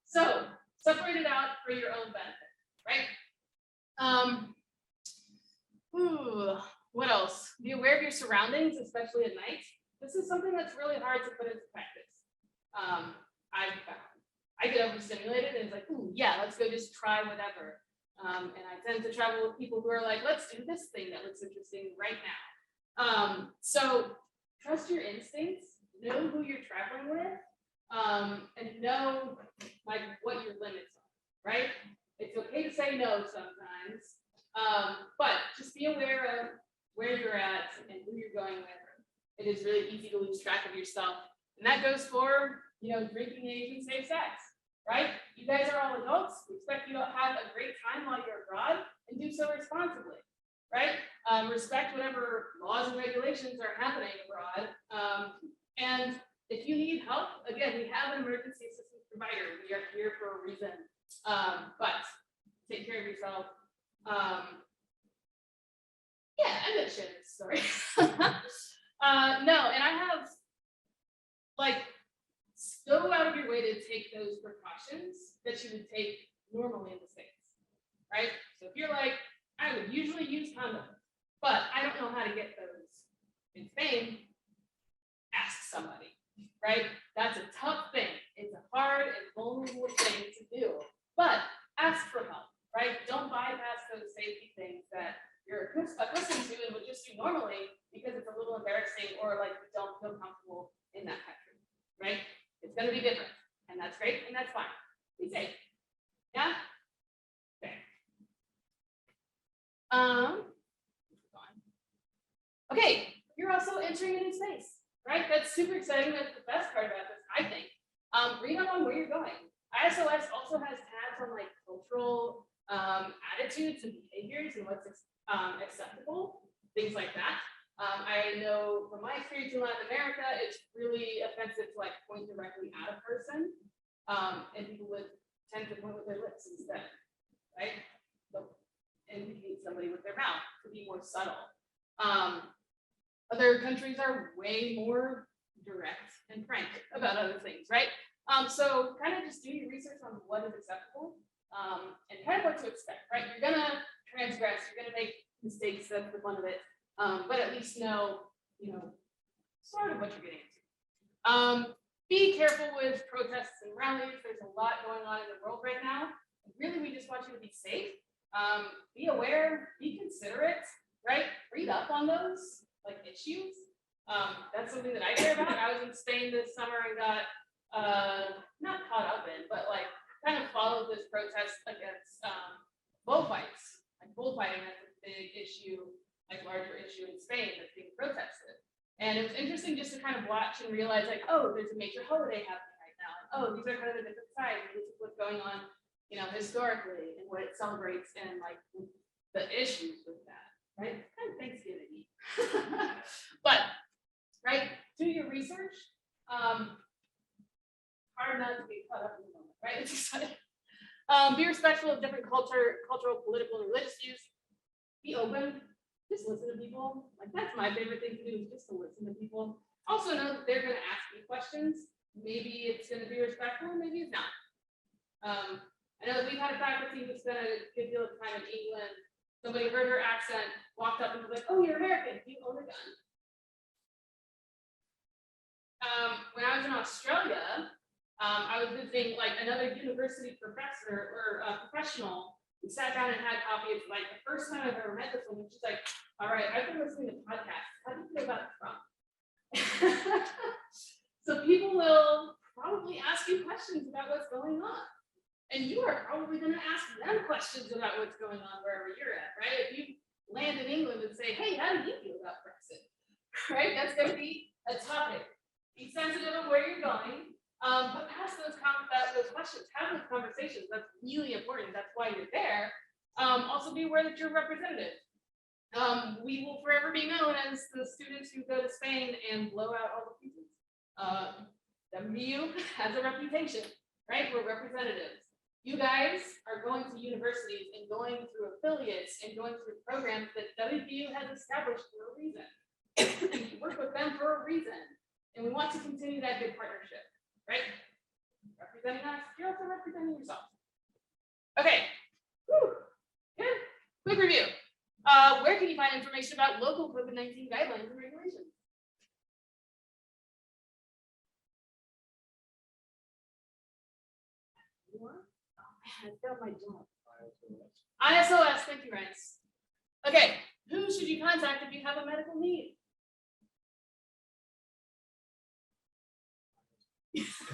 So separate it out for your own benefit, right? What else? Be aware of your surroundings, especially at night. This is something that's really hard to put into practice. I've found. I get overstimulated and it's like, ooh, yeah, let's go just try whatever. And I tend to travel with people who are like, let's do this thing that looks interesting right now. So trust your instincts, know who you're traveling with, and know like what your limits are, right? It's okay to say no sometimes. But just be aware of where you're at and who you're going with. It is really easy to lose track of yourself. And that goes for, you know, drinking age and safe sex, right? You guys are all adults. We expect you to have a great time while you're abroad and do so responsibly, right? Respect whatever laws and regulations are happening abroad. And if you need help, again, we have an emergency assistance provider. We are here for a reason. But take care of yourself. Yeah, I mentioned this story. No, and I have like go out of your way to take those precautions that you would take normally in the States, right? So if you're like, I would usually use condoms, but I don't know how to get those in Spain, ask somebody, right? That's a tough thing. It's a hard and vulnerable thing to do, but ask for help. Right? Don't bypass those safety things that you're gonna be different, and that's great, and that's fine. Be safe. Yeah? Okay. Okay, you're also entering a new space, right? That's super exciting. That's the best part about this, I think. Read up on where you're going. ISOS also has tabs on like cultural attitudes and behaviors and what's acceptable, things like that. I know from my experience in Latin America, it's really offensive to like point directly at a person, and people would tend to point with their lips instead, right? So indicate somebody with their mouth to be more subtle. Other countries are way more direct and frank about other things, right? So kind of just do your research on what is acceptable, and kind of what to expect, right? You're gonna transgress, you're gonna make mistakes, that's the fun of it. But at least know, sort of what you're getting into. Be careful with protests and rallies. There's a lot going on in the world right now. Really, we just want you to be safe. Be aware, be considerate, right? Read up on those like issues. That's something that I care about. I was in Spain this summer and got not caught up in, but like kind of followed this protest against bullfights. Like bullfighting, that's a big issue, like larger issue in Spain that's being protested. And it was interesting just to kind of watch and realize like, oh, there's a major holiday happening right now. And, oh, these are kind of the different sides. This is what's going on, historically and what it celebrates and like the issues with that, right? It's kind of Thanksgiving. But, right, do your research. Hard not to get caught up in the moment, right? It's exciting. Be respectful of different cultural, political, and religious views. Be open. Just listen to people. Like that's my favorite thing to do is just to listen to people. Also know that they're going to ask you questions. Maybe it's going to be respectful, maybe it's not. I know that we've had a faculty who spent a good deal of time in England. Somebody heard her accent, walked up and was like, "Oh, you're American. Do you own a gun?" When I was in Australia, I was visiting like another university professor or professional. We sat down and had coffee. It's like the first time I've ever met this woman. She's like, "All right, I've been listening to podcasts. How do you feel about Trump?" So people will probably ask you questions about what's going on. And you are probably going to ask them questions about what's going on wherever you're at, right? If you land in England and say, "Hey, how do you feel about Brexit?" Right? That's going to be a topic. Be sensitive of where you're going. But ask those questions, have those conversations. That's really important. That's why you're there. Also be aware that you're representative. We will forever be known as the students who go to Spain and blow out all the pieces. WVU has a reputation, right? We're representatives. You guys are going to universities and going through affiliates and going through programs that WVU has established for a reason. And we work with them for a reason. And we want to continue that good partnership. Right? Representing us, you're also representing yourself. Okay. Whew. Good. Quick review. Where can you find information about local COVID-19 guidelines and regulations? What? Oh man, I got my job. ISOS, thank you, Rance. Okay, who should you contact if you have a medical need?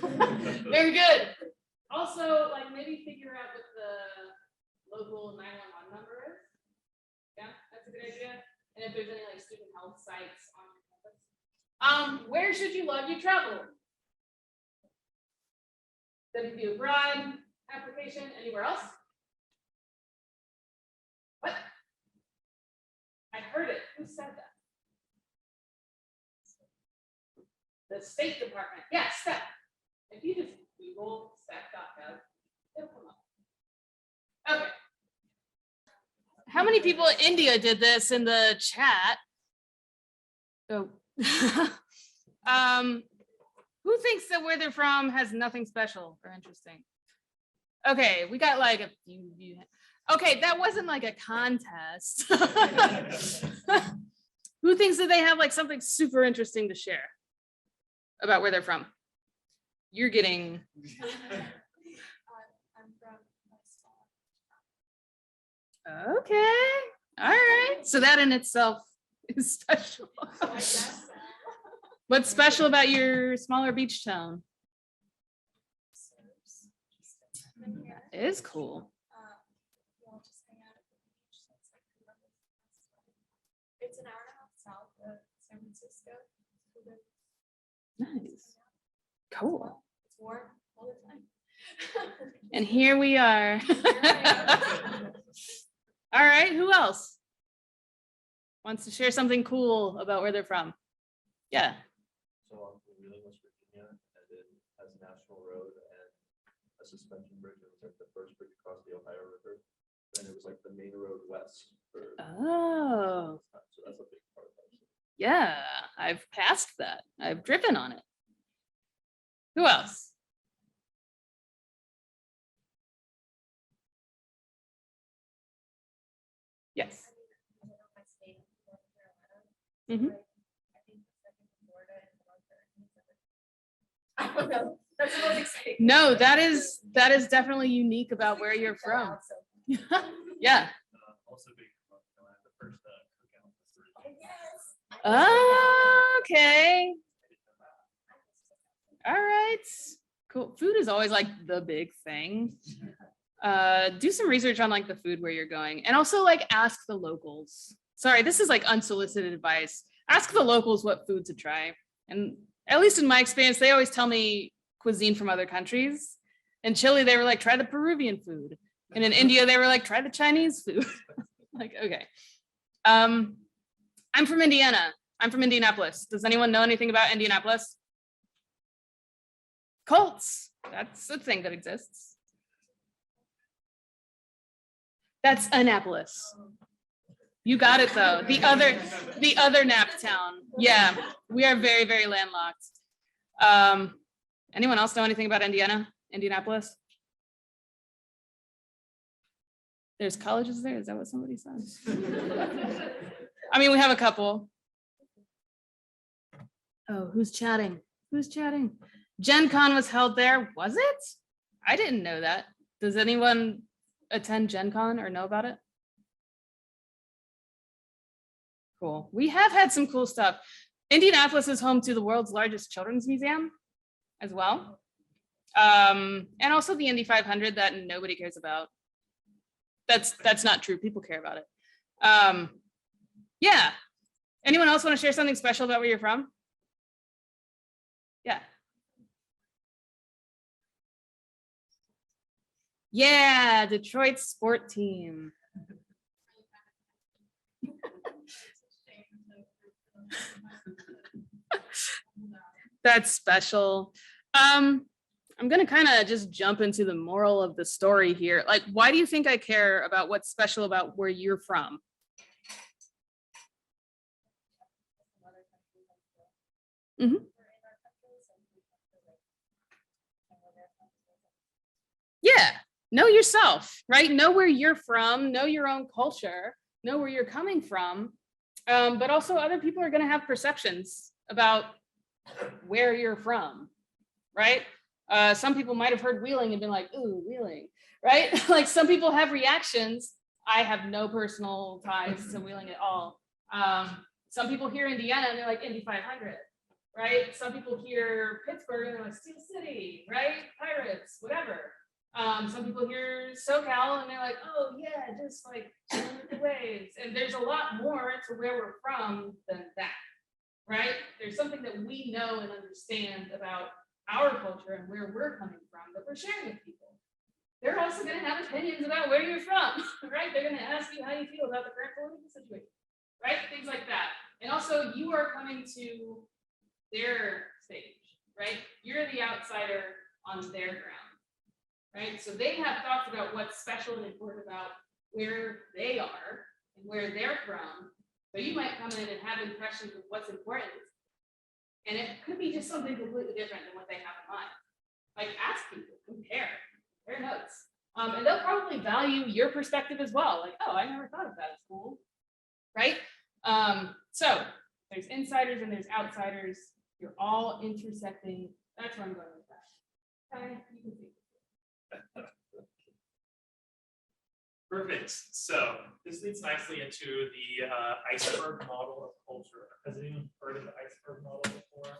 Very good. Also, like maybe figure out what the local 911 number is. Yeah, that's a good idea. And if there's any like student health sites on your campus. Where should you love you travel? WVU abroad application. Anywhere else? What? I heard it. Who said that? The State Department. Yeah, STEP. If you just Google step.gov, it'll come up. Okay. How many people in India did this in the chat? Oh. Who thinks that where they're from has nothing special or interesting? Okay, we got like a few. Okay, that wasn't like a contest. Who thinks that they have like something super interesting to share about where they're from? You're getting. I'm from Okay, all right. So that in itself is special. so I guess What's special about your smaller beach town? living here. It is cool. We all just hang out at the beach, so it's like it's an hour and a half south of San Francisco. So Nice. Cool. it's warm all the time. And here we are. All right, who else wants to share something cool about where they're from? Yeah. So I'm from Wheeling, West Virginia, and it has a national road and a suspension bridge. It was like the first bridge across the Ohio River. And it was like the main road west for. Oh, So that's a big part of it. yeah, I've passed that. I've driven on it. Who else? Yes. Mhm. I don't know. That's the most exciting. No, that is definitely unique about where you're from. Yeah. Also big in North Carolina, the first cookout was originally. Yes. Oh, okay. All right. Cool. Food is always like the big thing. Do some research on like the food where you're going, and also like ask the locals. Sorry, this is like unsolicited advice. Ask the locals what food to try. And at least in my experience, they always tell me cuisine from other countries. In Chile, they were like, try the Peruvian food. And in India, they were like, try the Chinese food. Like, okay. I'm from Indiana. I'm from Indianapolis. Does anyone know anything about Indianapolis? Cults. That's a thing that exists. That's Annapolis. You got it though. The other nap town. Yeah, we are very, very landlocked. Anyone else know anything about Indianapolis? There's colleges there. Is that what somebody said? I mean, we have a couple. Oh, who's chatting? Who's chatting? Gen Con was held there. Was it? I didn't know that. Does anyone attend Gen Con or know about it? Cool. We have had some cool stuff. Indianapolis is home to the world's largest children's museum as well. And also the Indy 500 that nobody cares about. That's not true. People care about it. Yeah. Anyone else want to share something special about where you're from? Yeah. Yeah, Detroit sport team. That's special. I'm gonna kind of just jump into the moral of the story here. Like, why do you think I care about what's special about where you're from? Mm-hmm. Yeah, know yourself, right? Know where you're from, know your own culture, know where you're coming from. But also other people are going to have perceptions about where you're from, right? Some people might have heard Wheeling and been like, ooh, Wheeling, right? Like some people have reactions. I have no personal ties to Wheeling at all. Some people hear Indiana and they're like Indy 500, right? Some people hear Pittsburgh and they're like Steel City, right? Pirates, whatever. Some people hear SoCal and they're like, oh yeah, just like the waves. And there's a lot more to where we're from than that, right? There's something that we know and understand about our culture and where we're coming from that we're sharing with people. They're also going to have opinions about where you're from, right? They're going to ask you how you feel about the current political situation, right? Things like that. And also you are coming to their stage, right? You're the outsider on their ground. Right, so they have thoughts about what's special and important about where they are and where they're from. So you might come in and have impressions of what's important, and it could be just something completely different than what they have in mind. Like ask people, compare notes, and they'll probably value your perspective as well. Like, oh, I never thought of that as cool, right? So there's insiders and there's outsiders. You're all intersecting. That's where I'm going with that. Okay, you can see. Perfect. So this leads nicely into the Iceberg Model of culture. Has anyone heard of the Iceberg Model before?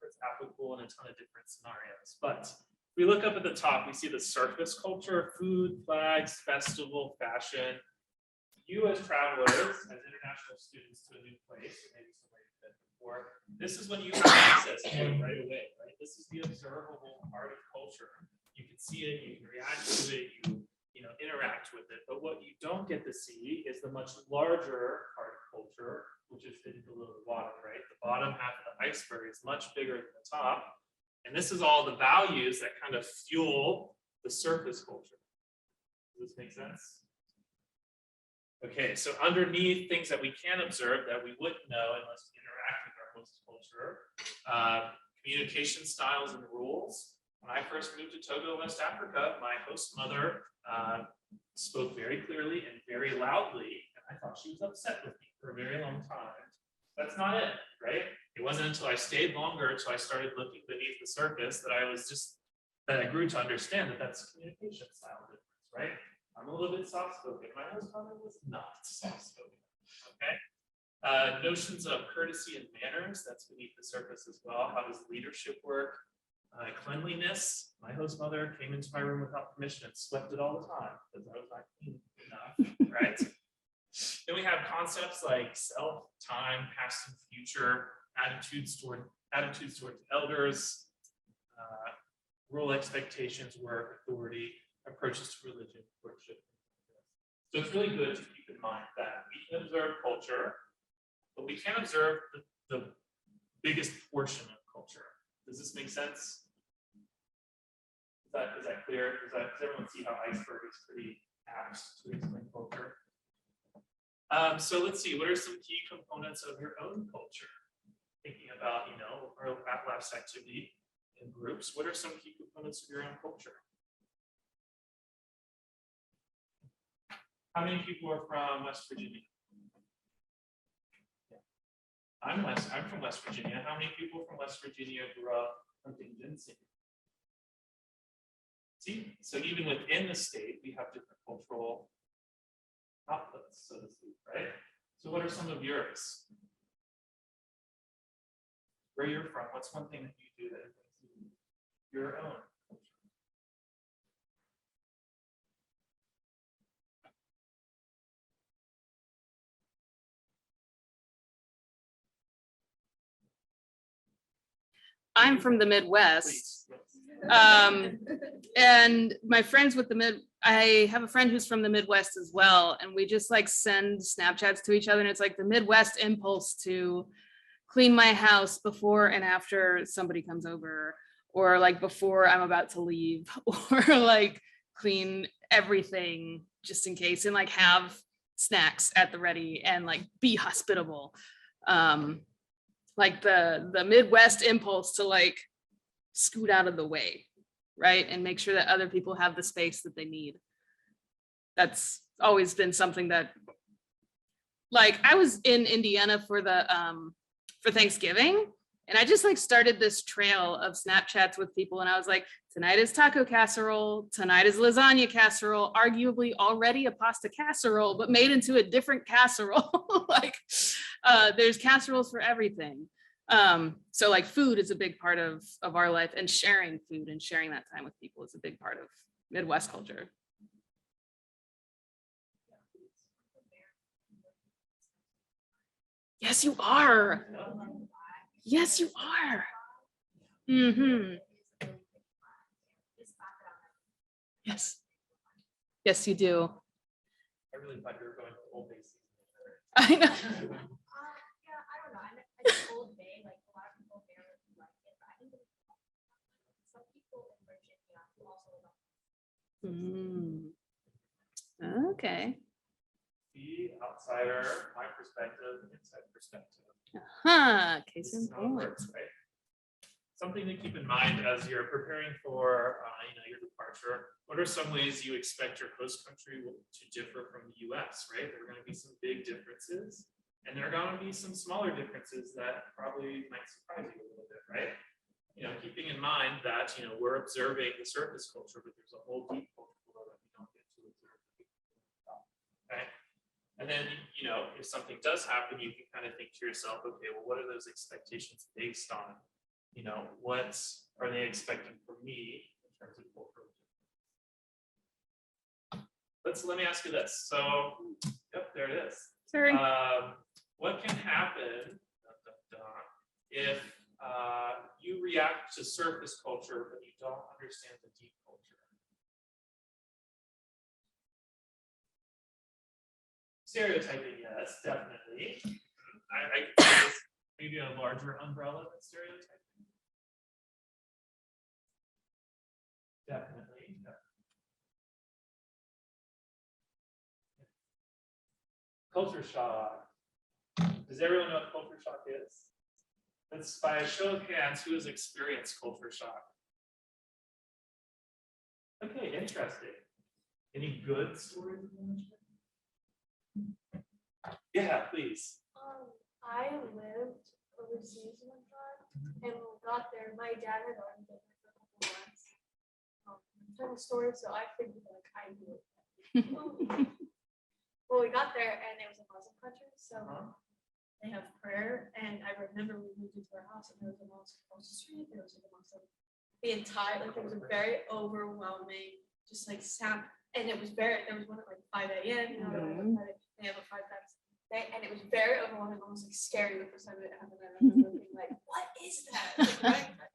It's applicable in a ton of different scenarios, but We look up at the top, we see the surface culture, food, flags, festival, fashion. You as travelers, as international students to a new place, or maybe somewhere you've been before, this is when you have access to it right away, right? This is the observable part of culture. You can see it, you can react to it, you know, interact with it. But what you don't get to see is the much larger part of culture, which is hidden below the water, right? The bottom half of the iceberg is much bigger than the top. And this is all the values that kind of fuel the surface culture. Does this make sense? Okay, so underneath things that we can observe that we wouldn't know unless we interact with our host culture, communication styles and rules. When I first moved to Togo, West Africa, my host mother spoke very clearly and very loudly, and I thought she was upset with me for a very long time. That's not it, right? It wasn't until I stayed longer, until I started looking beneath the surface, that I grew to understand that that's communication style difference, right? I'm a little bit soft-spoken. My host mother was not soft-spoken, okay? Notions of courtesy and manners, that's beneath the surface as well. How does leadership work? Cleanliness. My host mother came into my room without permission and swept it all the time because I was not clean enough, right? Then we have concepts like self, time, past and future, attitudes towards elders, rule expectations, work, authority, approaches to religion, worship. So it's really good to keep in mind that we can observe culture, but we can't observe the biggest portion of culture. Does this make sense? Is that clear? Does everyone see how Iceberg is pretty apt to explain culture? So let's see, what are some key components of your own culture? Thinking about, you know, our last activity in groups, what are some key components of your own culture? How many people are from West Virginia? I'm from West Virginia. How many people from West Virginia grew up hunting ginseng? See, so even within the state, we have different cultural outputs, so to speak, right? So what are some of yours? Where you're from, what's one thing that you do that is your own culture? I'm from the Midwest. Please. And my friends with I have a friend who's from the Midwest as well. And we just like send Snapchats to each other. And it's like the Midwest impulse to clean my house before and after somebody comes over, or like before I'm about to leave, or like clean everything just in case, and like have snacks at the ready and like be hospitable. Like the Midwest impulse to like scoot out of the way, right? And make sure that other people have the space that they need. That's always been something that, like, I was in Indiana for Thanksgiving, and I just like started this trail of Snapchats with people, and I was like, tonight is taco casserole, tonight is lasagna casserole, arguably already a pasta casserole, but made into a different casserole. Like, there's casseroles for everything. So like food is a big part of our life, and sharing food and sharing that time with people is a big part of Midwest culture. Yes, you are. Yes, you are. Mm-hmm. Yes. Yes, you do. I really thought you were going to Old Bay. I know. Yeah, I don't know. I think Old Bay, like a lot of people there like it, but I think some people in Virginia who also like Okay. See, outsider, my perspective, inside perspective. Case This in is how it point. works, right? Something to keep in mind as you're preparing for your departure. What are some ways you expect your host country to differ from the US, right? There are going to be some big differences, and there are going to be some smaller differences that probably might surprise you a little bit, right? You know, keeping in mind that, you know, we're observing the surface culture, but there's a whole deep culture below that we don't get to observe. Okay. And then, you know, if something does happen, you can kind of think to yourself, okay, well, what are those expectations based on? You know, what are they expecting from me in terms of cultural difference. Let me ask you this. So, yep, there it is. Sorry. What can happen if you react to surface culture, but you don't understand the deep culture? Stereotyping, yes, definitely. I could say this maybe a larger umbrella than stereotyping. Definitely. Culture shock. Does everyone know what culture shock is? Let's, by a show of hands, who has experienced culture shock? Okay, interesting. Any good stories? Yeah, please. I lived overseas one time, and when we got there, my dad had already been there for a couple of months. Tell the story, so I figured like I knew it. Well, we got there, and it was a Muslim country, so they have prayer. And I remember we moved into our house, and there was a mosque across the street. There was like a mosque. The entire, like, it was a very overwhelming, just like sound, and it was very. There was one at like 5 a.m. You know, they have a 5 times. And it was very overwhelming, almost like scary the first time it happened. I remember being like, "What is that?" Like, like,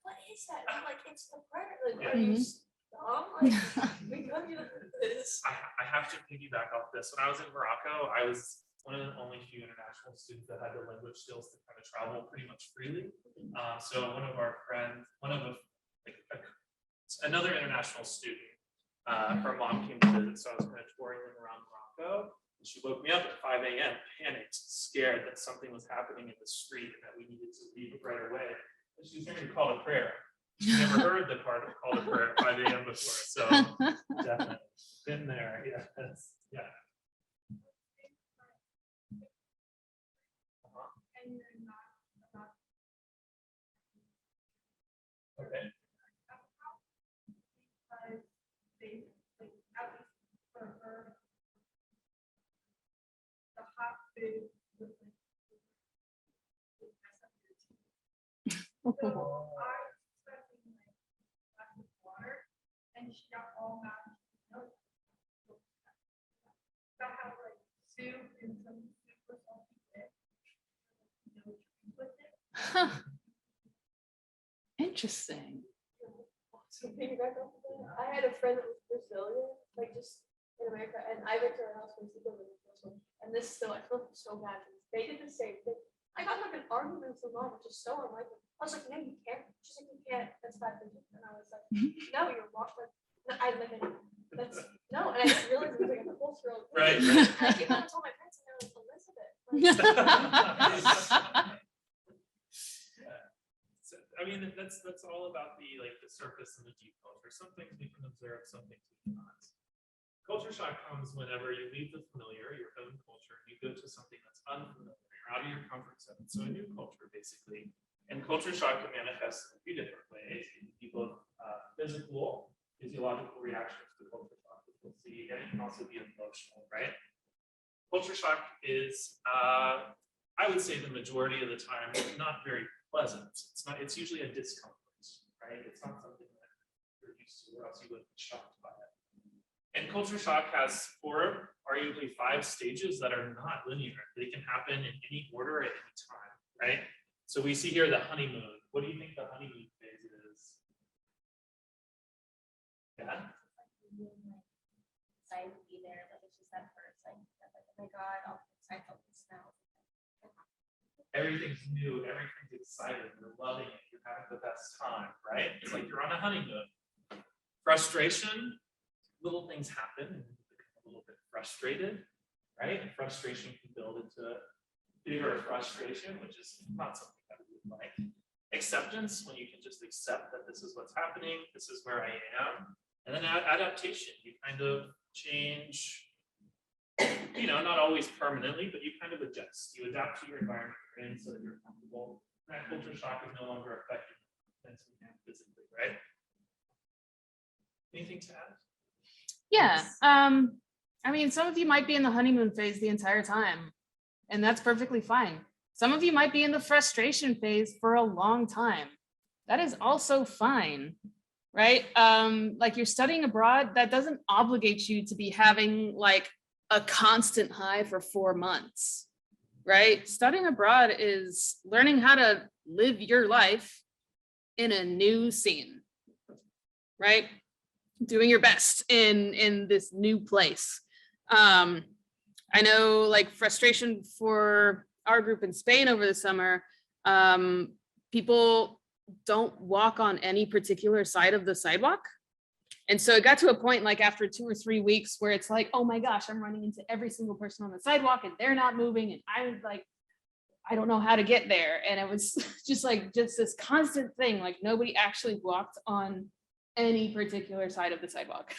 what is that? I'm like, "It's the prayer." Like, are you dumb? Like, we couldn't do this. I have to piggyback off this. When I was in Morocco, I was one of the only few international students that had the language skills to kind of travel pretty much freely. So one of our friends, another international student, her mom came to visit, so I was kind of touring them around Morocco. She woke me up at 5 a.m., panicked, scared that something was happening in the street and that we needed to leave right away. And she was hearing me call to prayer. She never heard the part of call to prayer at 5 a.m. before. So definitely been there. Yeah. Yeah. Okay. And she got all that. That had like soup and some super salty dip. Interesting. So piggyback off of that, I had a friend that was Brazilian, like just in America, and I went to her house when she was in Brazil. And this still, I feel so bad. They did the same thing. I got like an argument with her mom, which is so unlike me. I was like, "No, you can't." She's like, "You can't. That's bad for you." And I was like, "No, you're wrong." Like, no, I like, that's no. And I didn't realize it was like a cultural thing. Right. I came home and told my parents, and they were like, "Elizabeth." Like, So, I mean, that's all about the surface and the deep culture. Some things we can observe, some things we cannot. Culture shock comes whenever you leave the familiar, your own culture, and you go to something that's unfamiliar. You're out of your comfort zone. So a new culture, basically. And culture shock can manifest in a few different ways. It can be both physical, physiological reactions to culture shock, which we'll see, and it can also be emotional, right? Culture shock is, I would say, the majority of the time, not very pleasant. It's usually a discomfort, right? It's not something that you're used to, or else you wouldn't be shocked by it. And culture shock has 4, arguably 5 stages that are not linear. They can happen in any order at any time, right? So we see here the honeymoon. What do you think the honeymoon phase is? Yeah. excited to be there, but it's just that first, like, oh my God, I'll be excited to smell. Everything's new, everything's exciting, you're loving it, you're having the best time, right? It's like you're on a honeymoon. Frustration, little things happen and you become a little bit frustrated, right? And frustration can build into bigger frustration, which is not something that we would like. Acceptance, when you can just accept that this is what's happening, this is where I am. And then adaptation, you kind of change, you know, not always permanently, but you kind of adjust. You adapt to your environment you're in so that you're comfortable. That culture shock is no longer affecting you mentally and physically, right? Anything to add? Yeah. I mean, some of you might be in the honeymoon phase the entire time, and that's perfectly fine. Some of you might be in the frustration phase for a long time. That is also fine, right? Like you're studying abroad, that doesn't obligate you to be having like a constant high for 4 months, right? Studying abroad is learning how to live your life in a new scene, right? Doing your best in this new place. I know like frustration for our group in Spain over the summer, people don't walk on any particular side of the sidewalk. And so it got to a point like after 2 or 3 weeks where it's like, oh my gosh, I'm running into every single person on the sidewalk and they're not moving. And I was like, I don't know how to get there. And it was just this constant thing, like nobody actually walked on any particular side of the sidewalk.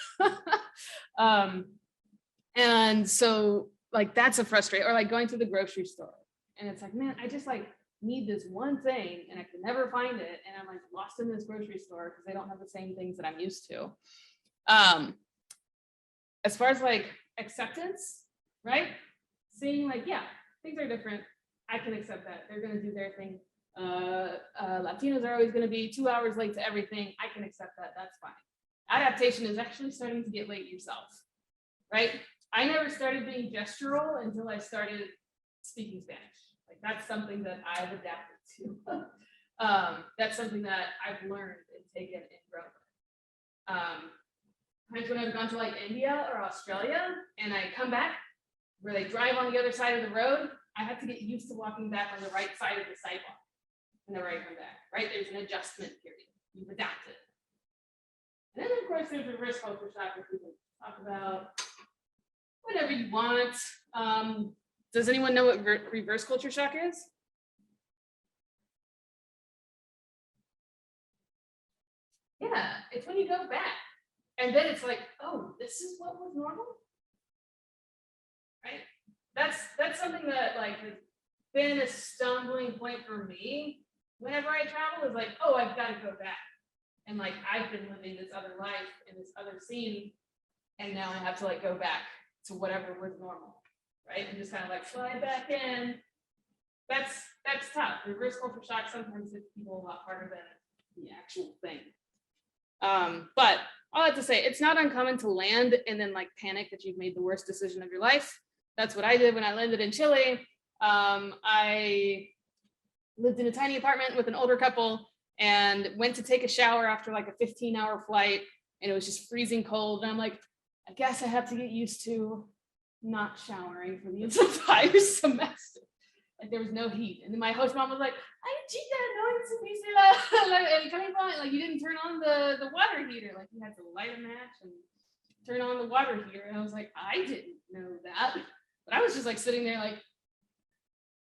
And so like, that's a frustration, or like going to the grocery store. And it's like, man, I just like need this one thing and I can never find it. And I'm like lost in this grocery store because they don't have the same things that I'm used to. As far as like acceptance, right? Seeing like, yeah, things are different. I can accept that. They're going to do their thing. Latinos are always going to be 2 hours late to everything. I can accept that. That's fine. Adaptation is actually starting to get late yourself, right? I never started being gestural until I started speaking Spanish. Like that's something that I've adapted to. That's something that I've learned and taken and grown. Times when I've gone to like India or Australia and I come back where they drive on the other side of the road, I have to get used to walking back on the right side of the sidewalk whenever I come back, right? There's an adjustment period. You've adapted. And then of course there's reverse culture shock, which we can talk about whatever you want. Does anyone know what reverse culture shock is? Yeah, it's when you go back and then it's like, oh, this is what was normal, right? That's something that like has been a stumbling point for me whenever I travel, is like, oh, I've got to go back. And like, I've been living this other life in this other scene, and now I have to like go back to whatever was normal, right? And just kind of like slide back in. That's tough. Reverse culture shock sometimes hits people a lot harder than the actual thing. But all I have to say, it's not uncommon to land and then like panic that you've made the worst decision of your life. That's what I did when I landed in Chile. I lived in a tiny apartment with an older couple and went to take a shower after like a 15-hour flight, and it was just freezing cold. And I'm like, I guess I have to get used to not showering for the entire semester. Like there was no heat. And then my host mom was like, "Ay, chica, no encendiste el calefón." Like you didn't turn on the water heater. Like you had to light a match and turn on the water heater. And I was like, I didn't know that. But I was just like sitting there like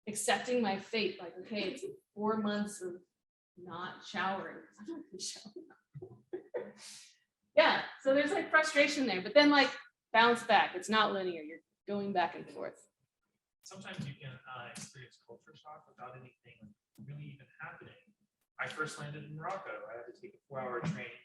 accepting my fate. Like, okay, it's 4 months of not showering. I'm not gonna shower. Yeah, so there's like frustration there, but then like bounce back. It's not linear. You're going back and forth. Sometimes you can experience culture shock without anything really even happening. I first landed in Morocco. I had to take a 4-hour train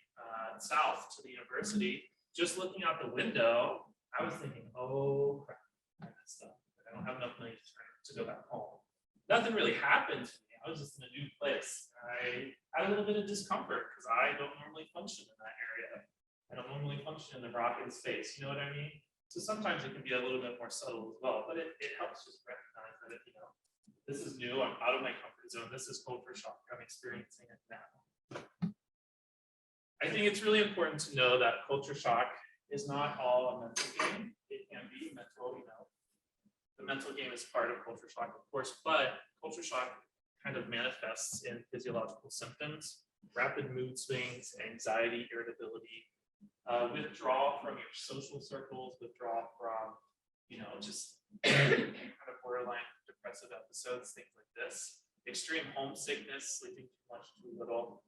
south to the university. Just looking out the window, I was thinking, oh crap, I messed up. I don't have enough money to go back home. Nothing really happened to me. I was just in a new place. I had a little bit of discomfort because I don't normally function in that area. I don't normally function in the Moroccan space. You know what I mean? So sometimes it can be a little bit more subtle as well, but it helps just recognize that, this is new. I'm out of my comfort zone. This is culture shock. I'm experiencing it now. I think it's really important to know that culture shock is not all a mental game. It can be mental, The mental game is part of culture shock, of course, but culture shock kind of manifests in physiological symptoms, rapid mood swings, anxiety, irritability, withdrawal from your social circles, withdrawal from, just kind of borderline depressive episodes, things like this, extreme homesickness, sleeping too much, too little.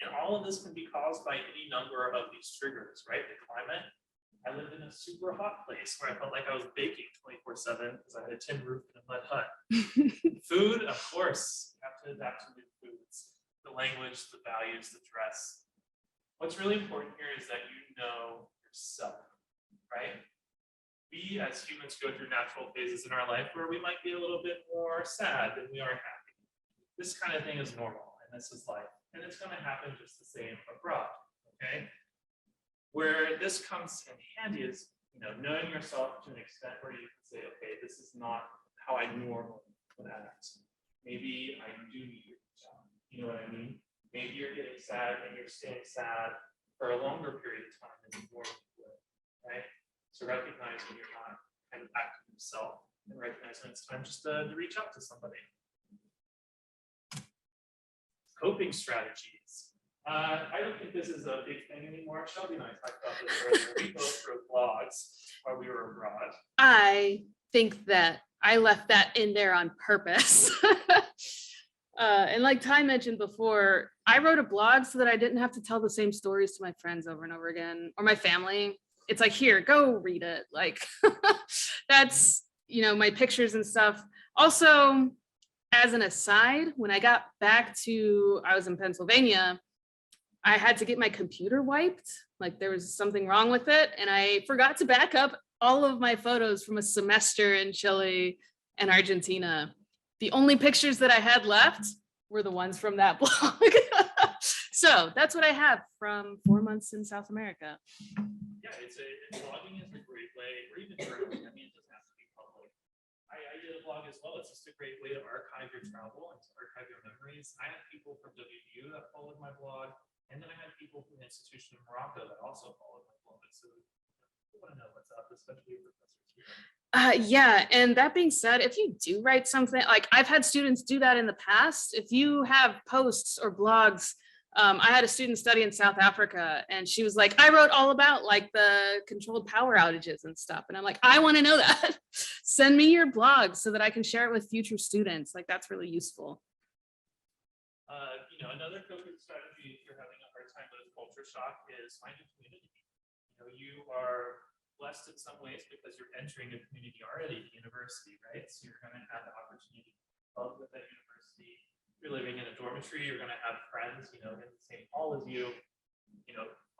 And all of this can be caused by any number of these triggers, right? The climate. I lived in a super hot place where I felt like I was baking 24/7 because I had a tin roof and a mud hut. Food, of course, you have to adapt to new foods. The language, the values, the dress. What's really important here is that you know yourself, right? We as humans go through natural phases in our life where we might be a little bit more sad than we are happy. This kind of thing is normal, and this is life. And it's going to happen just the same abroad, okay? Where this comes in handy is, knowing yourself to an extent where you can say, okay, this is not how I normally would act. Maybe I do need to reach out. You know what I mean? Maybe you're getting sad and you're staying sad for a longer period of time than you normally would, right? So recognize when you're not kind of acting yourself and recognize when it's time just to reach out to somebody. Coping strategies. I don't think this is a big thing anymore. Shelby and I talked about this earlier. We both wrote blogs while we were abroad. I think that I left that in there on purpose. And like Ty mentioned before, I wrote a blog so that I didn't have to tell the same stories to my friends over and over again, or my family. It's like, here, go read it. Like, that's, my pictures and stuff. Also, as an aside, when I got back I was in Pennsylvania, I had to get my computer wiped. Like, there was something wrong with it. And I forgot to back up all of my photos from a semester in Chile and Argentina. The only pictures that I had left were the ones from that blog. So that's what I have from 4 months in South America. Yeah, blogging is a great way, or even journaling. I mean, it doesn't have to be public. I did a blog as well. It's just a great way to archive your travel and to archive your memories. I had people from WVU that followed my blog, and then I had people from the institution in Morocco that also followed my blog. So you want to know what's up, especially your professors here. Yeah, and that being said, if you do write something, like I've had students do that in the past, if you have posts or blogs, I had a student study in South Africa and she was like, I wrote all about like the controlled power outages and stuff. And I'm like, I want to know that. Send me your blog so that I can share it with future students. Like, that's really useful. Another coping strategy if you're having a hard time with culture shock is find a community. You are blessed in some ways because you're entering a community already at the university, right? So you're going to have the opportunity to love with that university. If you're living in a dormitory, you're going to have friends, in the same hall as you.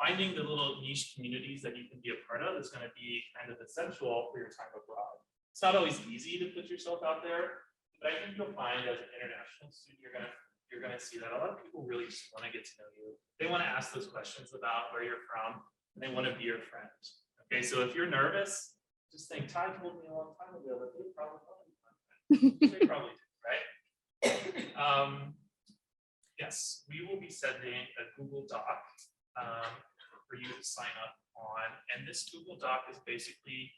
Finding the little niche communities that you can be a part of is going to be kind of essential for your time abroad. It's not always easy to put yourself out there, but I think you'll find as an international student, you're going to see that a lot of people really just want to get to know you. They want to ask those questions about where you're from, and they want to be your friend. Okay, so if you're nervous, just think, Ty told me a long time ago that they probably want to be my friend. They probably do, right? Yes, we will be sending a Google Doc for you to sign up on. And this Google Doc is basically,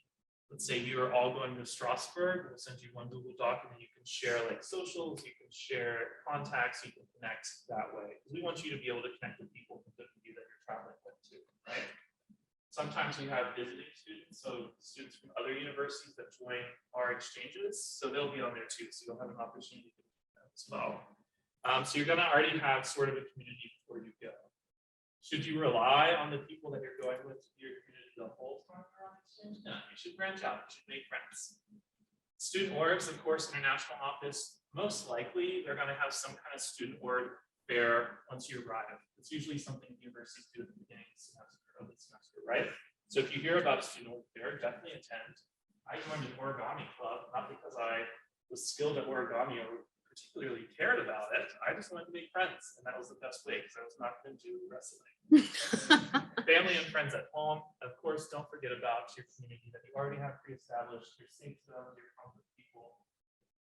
let's say you are all going to Strasbourg, we'll send you one Google Doc and then you can share like socials, you can share contacts, you can connect that way. We want you to be able to connect with people from the community that you're traveling with too, right? Sometimes we have visiting students, so students from other universities that join our exchanges, so they'll be on there too, so you'll have an opportunity to do that as well. So you're gonna already have sort of a community before you go. Should you rely on the people that you're going with to be your community the whole time you're on exchange? No, you should branch out, you should make friends. Student orgs, of course, international office, most likely they're gonna have some kind of student org fair once you arrive. It's usually something universities do at the beginning of the semester, of the semester, right? So if you hear about a student org fair, definitely attend. I joined an origami club, not because I was skilled at origami or particularly cared about it. I just wanted to make friends, and that was the best way because I was not into wrestling. Family and friends at home. Of course, don't forget about your community that you already have pre-established, your safe zone, your comfort people.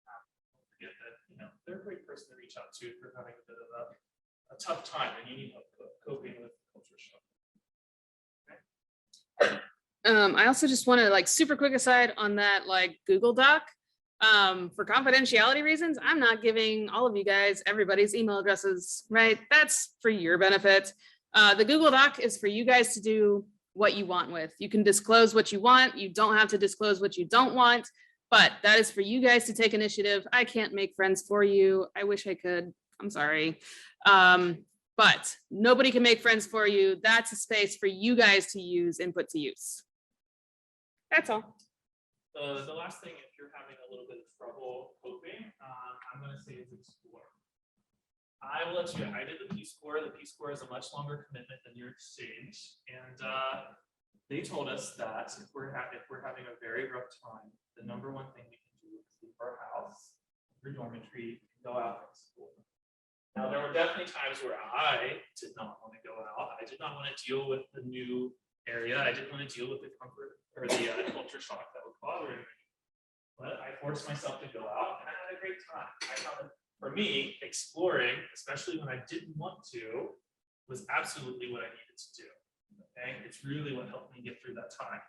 Don't forget that they're a great person to reach out to if you're having a bit of a tough time and you need help coping with culture shock. I also just want to super quick aside on that Google Doc. For confidentiality reasons, I'm not giving all of you guys everybody's email addresses, right? That's for your benefit. The Google Doc is for you guys to do what you want with. You can disclose what you want. You don't have to disclose what you don't want, but that is for you guys to take initiative. I can't make friends for you. I wish I could. I'm sorry. But nobody can make friends for you. That's a space for you guys to use and put to use. That's all. The last thing, if you're having a little bit of trouble coping, I'm going to say is explore. I will let you, I did the Peace Corps. The Peace Corps is a much longer commitment than your exchange. And they told us that if we're having a very rough time, the number one thing we can do is leave our house, your dormitory, and go out and explore. Now, there were definitely times where I did not want to go out. I did not want to deal with the new area. I didn't want to deal with the comfort or the culture shock that was bothering me. But I forced myself to go out and I had a great time. I found that for me, exploring, especially when I didn't want to, was absolutely what I needed to do. Okay, it's really what helped me get through that time.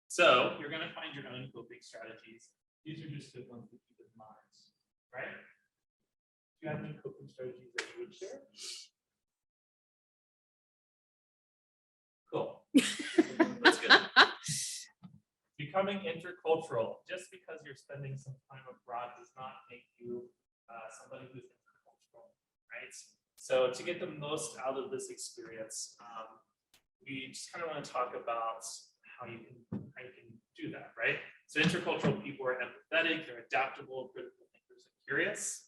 So you're going to find your own coping strategies. These are just good ones to keep in mind, right? Do you have any coping strategies that you would share? Cool. That's good. Becoming intercultural. Just because you're spending some time abroad does not make you somebody who's intercultural, right? So to get the most out of this experience, we just kind of want to talk about how you can do that, right? So intercultural people are empathetic, they're adaptable, critical thinkers, and curious.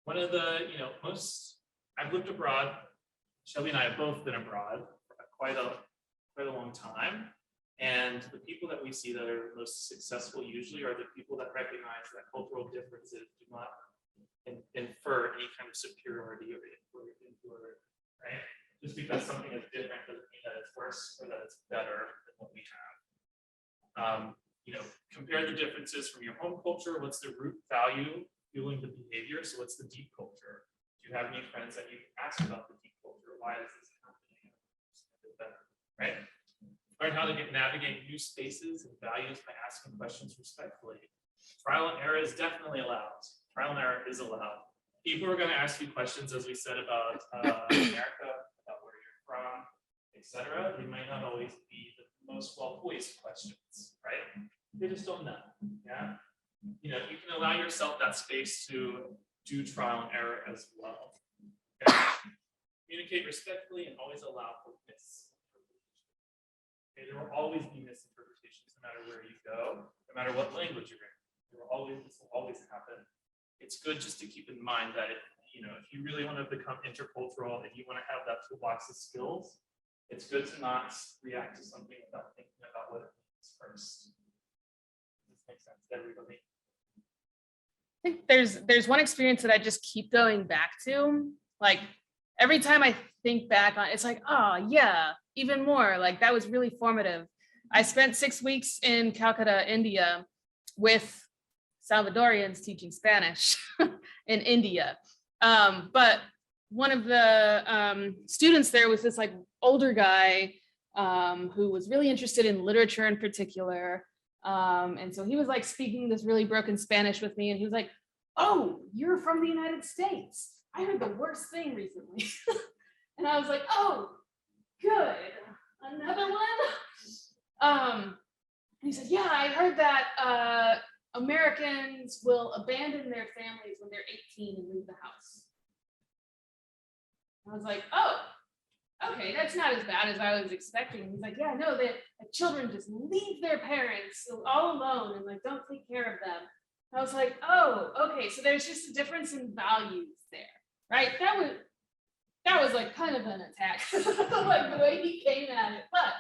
One of the, I've lived abroad. Shelby and I have both been abroad for quite a long time. And the people that we see that are most successful usually are the people that recognize that cultural differences do not infer any kind of superiority or inferiority, right? Just because something is different doesn't mean that it's worse or that it's better than what we have. Compare the differences from your home culture. What's the root value fueling the behavior? So what's the deep culture? Do you have any friends that you can ask about the deep culture? Why is this happening? Right? Learn how to navigate new spaces and values by asking questions respectfully. Trial and error is definitely allowed. Trial and error is allowed. People are going to ask you questions, as we said, about America, about where you're from, etc. They might not always be the most well-poised questions, right? They just don't know. Yeah. You can allow yourself that space to do trial and error as well. Okay? Communicate respectfully and always allow for misinterpretation. Okay, there will always be misinterpretations no matter where you go, no matter what language you're in. This will always happen. It's good just to keep in mind that if you really want to become intercultural and you want to have that toolbox of skills, it's good to not react to something without thinking about what it means first. Does this make sense to everybody? I think there's one experience that I just keep going back to. Like every time I think back on it, it's like, oh yeah, even more. Like that was really formative. I spent 6 weeks in Calcutta, India, with Salvadorians teaching Spanish in India. But one of the students there was this like older guy who was really interested in literature in particular. And so he was like speaking this really broken Spanish with me, and he was like, "Oh, you're from the United States. I heard the worst thing recently." And I was like, "Oh, good. Another one?" And he said, "Yeah, I heard that Americans will abandon their families when they're 18 and leave the house." I was like, "Oh, okay, that's not as bad as I was expecting." He's like, "Yeah, no, that children just leave their parents all alone and like don't take care of them." I was like, "Oh, okay, so there's just a difference in values there, right?" That was like kind of an attack, like the way he came at it. But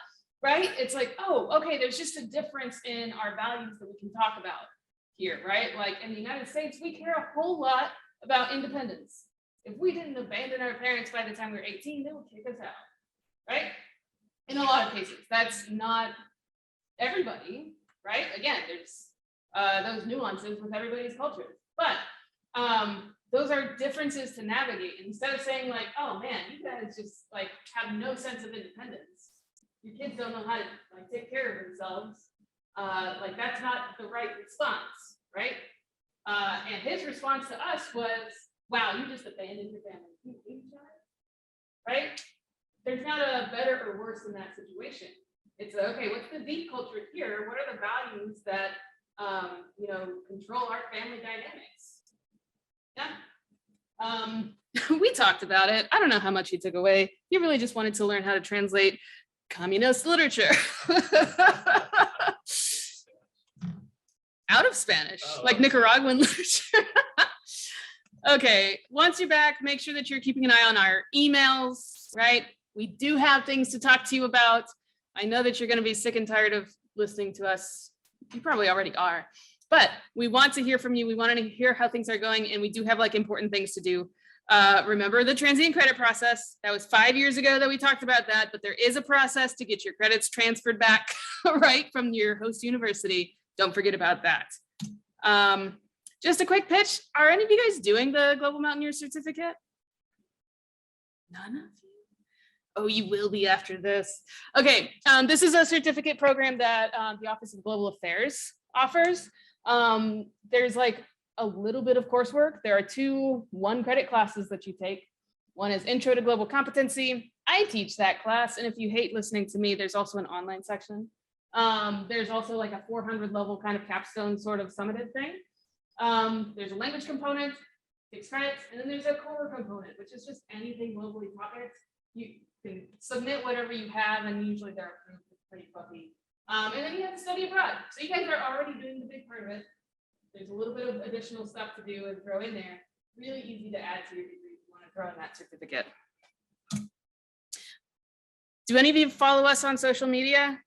right, it's like, oh, okay, there's just a difference in our values that we can talk about here, right? Like in the United States, we care a whole lot about independence. If we didn't abandon our parents by the time we were 18, they would kick us out, right? In a lot of cases, that's not everybody, right? Again, there's those nuances with everybody's culture, but those are differences to navigate. Instead of saying like, "Oh man, you guys just like have no sense of independence. Your kids don't know how to like take care of themselves," like that's not the right response, right? And his response to us was, "Wow, you just abandoned your family. You hate each other," right? There's not a better or worse in that situation. It's okay, what's the deep culture here? What are the values that control our family dynamics? Yeah. We talked about it. I don't know how much he took away. He really just wanted to learn how to translate communist literature out of Spanish, like Nicaraguan literature. Okay, once you're back, make sure that you're keeping an eye on our emails, right? We do have things to talk to you about. I know that you're going to be sick and tired of listening to us. You probably already are, but we want to hear from you. We want to hear how things are going, and we do have like important things to do Remember the transient credit process? That was 5 years ago that we talked about that, but there is a process to get your credits transferred back, right, from your host university. Don't forget about that. Just a quick pitch. Are any of you guys doing the Global Mountaineer Certificate? None of you? Oh, you will be after this. Okay, this is a certificate program that the Office of Global Affairs offers. There's like a little bit of coursework. There are 2 1-credit classes that you take. One is Intro to Global Competency. I teach that class, and if you hate listening to me, there's also an online section. There's also like a 400 level kind of capstone sort of summative thing. There's a language component, 6 credits, and then there's a core component, which is just anything globally taught. You can submit whatever you have, and usually they're approved. It's pretty fluffy. And then you have to study abroad. So you guys are already doing the big part of it. There's a little bit of additional stuff to do and throw in there. Really easy to add to your degree if you want to throw in that certificate. Do any of you follow us on social media?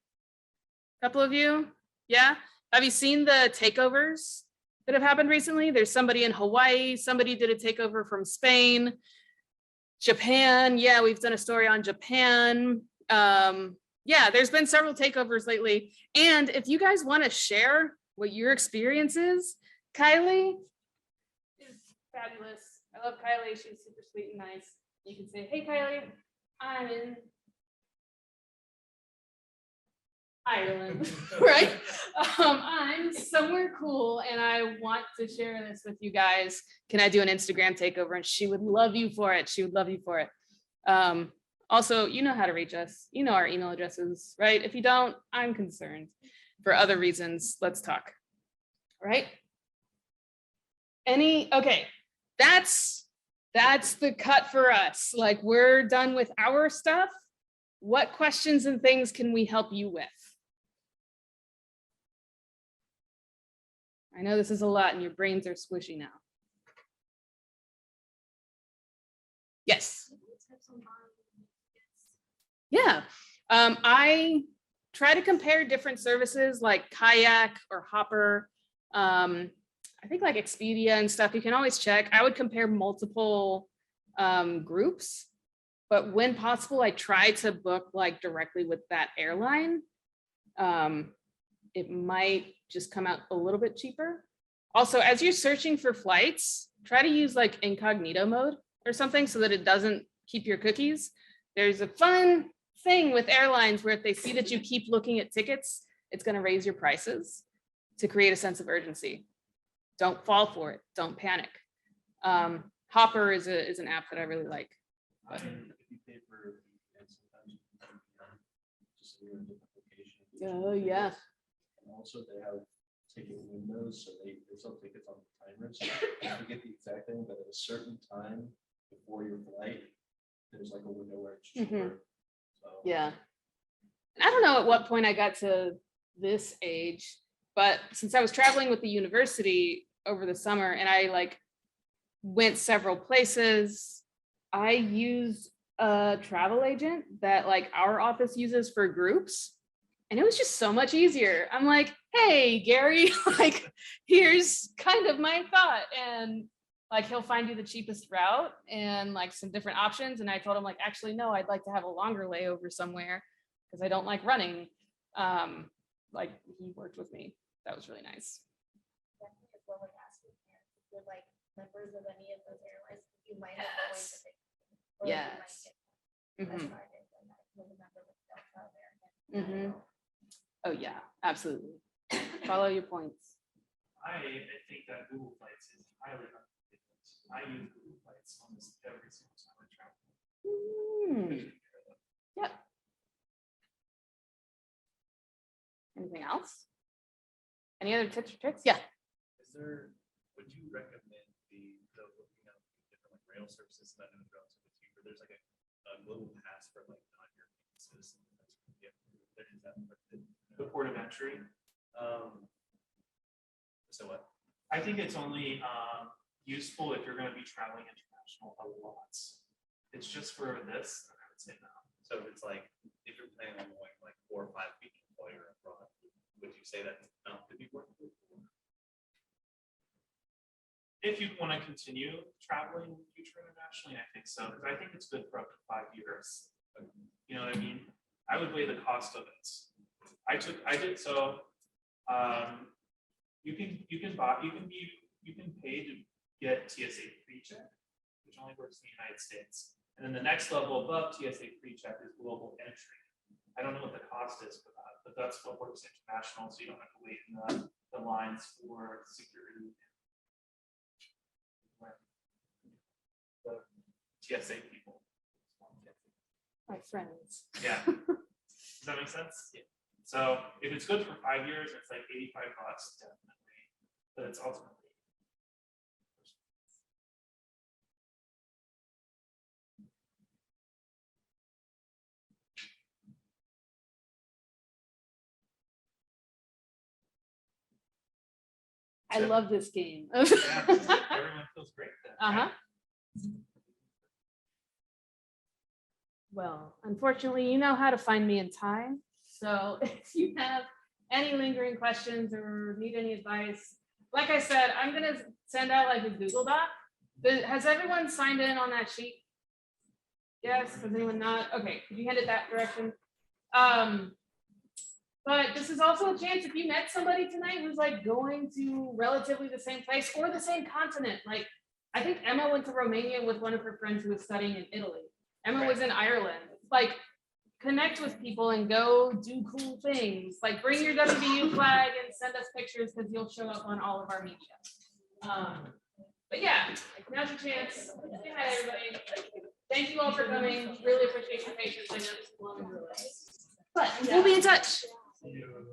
A couple of you? Yeah? Have you seen the takeovers that have happened recently? There's somebody in Hawaii, somebody did a takeover from Spain, Japan. Yeah, we've done a story on Japan. Yeah, there's been several takeovers lately. And if you guys want to share what your experience is, Kylie is fabulous. I love Kylie. She's super sweet and nice. You can say, hey, Kylie, I'm in Ireland, right? I'm somewhere cool and I want to share this with you guys. Can I do an Instagram takeover? And she would love you for it. She would love you for it. Also, you know how to reach us. You know our email addresses, right? If you don't, I'm concerned. For other reasons, let's talk. All right? Okay, that's the cut for us. Like, we're done with our stuff. What questions and things can we help you with? I know this is a lot and your brains are squishy now. Yes. Yeah, I try to compare different services like Kayak or Hopper. I think like Expedia and stuff, you can always check. I would compare multiple groups, but when possible, I try to book like directly with that airline. It might just come out a little bit cheaper. Also, as you're searching for flights, try to use like incognito mode or something so that it doesn't keep your cookies. There's a fun thing with airlines where if they see that you keep looking at tickets, it's going to raise your prices to create a sense of urgency. Don't fall for it. Don't panic. Hopper is an app that I really like. But, oh yeah. And also they have ticket windows, so there's some tickets on the timers. I forget the exact thing, but at a certain time before your flight, there's like a window where it's cheaper. So, yeah. And I don't know at what point I got to this age, but since I was traveling with the university over the summer and I like went several places, I used a travel agent that like our office uses for groups. And it was just so much easier. I'm like, hey, Gary, like, here's kind of my thought. And like, he'll find you the cheapest route and like some different options. And I told him like, actually, no, I'd like to have a longer layover somewhere because I don't like running. Like he worked with me. That was really nice. Definitely as well as asking parents if you're like members of any of those airlines, you might have points that they- or you might Yes. get- that's Mhm. what I did when I was a member of Delta there. Oh yeah, absolutely. Follow your points. I think that Google Flights is highly recommended. I use Google Flights almost every single time I travel. Yep. Anything else? Any other tips or tricks? Yeah. Would you recommend the looking up different like rail services that are relatively cheaper? There's like a global pass for like non-European citizens. The port of entry. So what? I think it's only useful if you're going to be traveling international a lot. It's just for this, I would say no. So it's like if you're planning on going like 4 or 5 week employer abroad, would you say that's not to be worth it? If you want to continue traveling in future international Professionally, I think so, because I think it's good for up to 5 years. You know what I mean? I would weigh the cost of it. I did so. You can pay to get TSA pre-check, which only works in the United States. And then the next level above TSA pre-check is global entry. I don't know what the cost is for that, but that's what works international, so you don't have to wait in the lines for security. The TSA people. My friends. Yeah. Does that make sense? Yeah. So if it's good for 5 years, it's like $85 definitely, but it's ultimately. I love this game. Yeah, everyone feels great then. Uh-huh. Well, unfortunately, you know how to find me in time. So if you have any lingering questions or need any advice, like I said, I'm gonna send out like a Google Doc. Has everyone signed in on that sheet? Yes, has anyone not? Okay, could you hand it that direction? But this is also a chance if you met somebody tonight who's like going to relatively the same place or the same continent. Like, I think Emma went to Romania with one of her friends who was studying in Italy. Emma was in Ireland. Like, connect with people and go do cool things. Like, bring your WVU flag and send us pictures because you'll show up on all of our media. But yeah, now's your chance. Say hi, everybody. Thank you all for coming. Really appreciate your patience. I know this is long. But we'll be in touch. See you.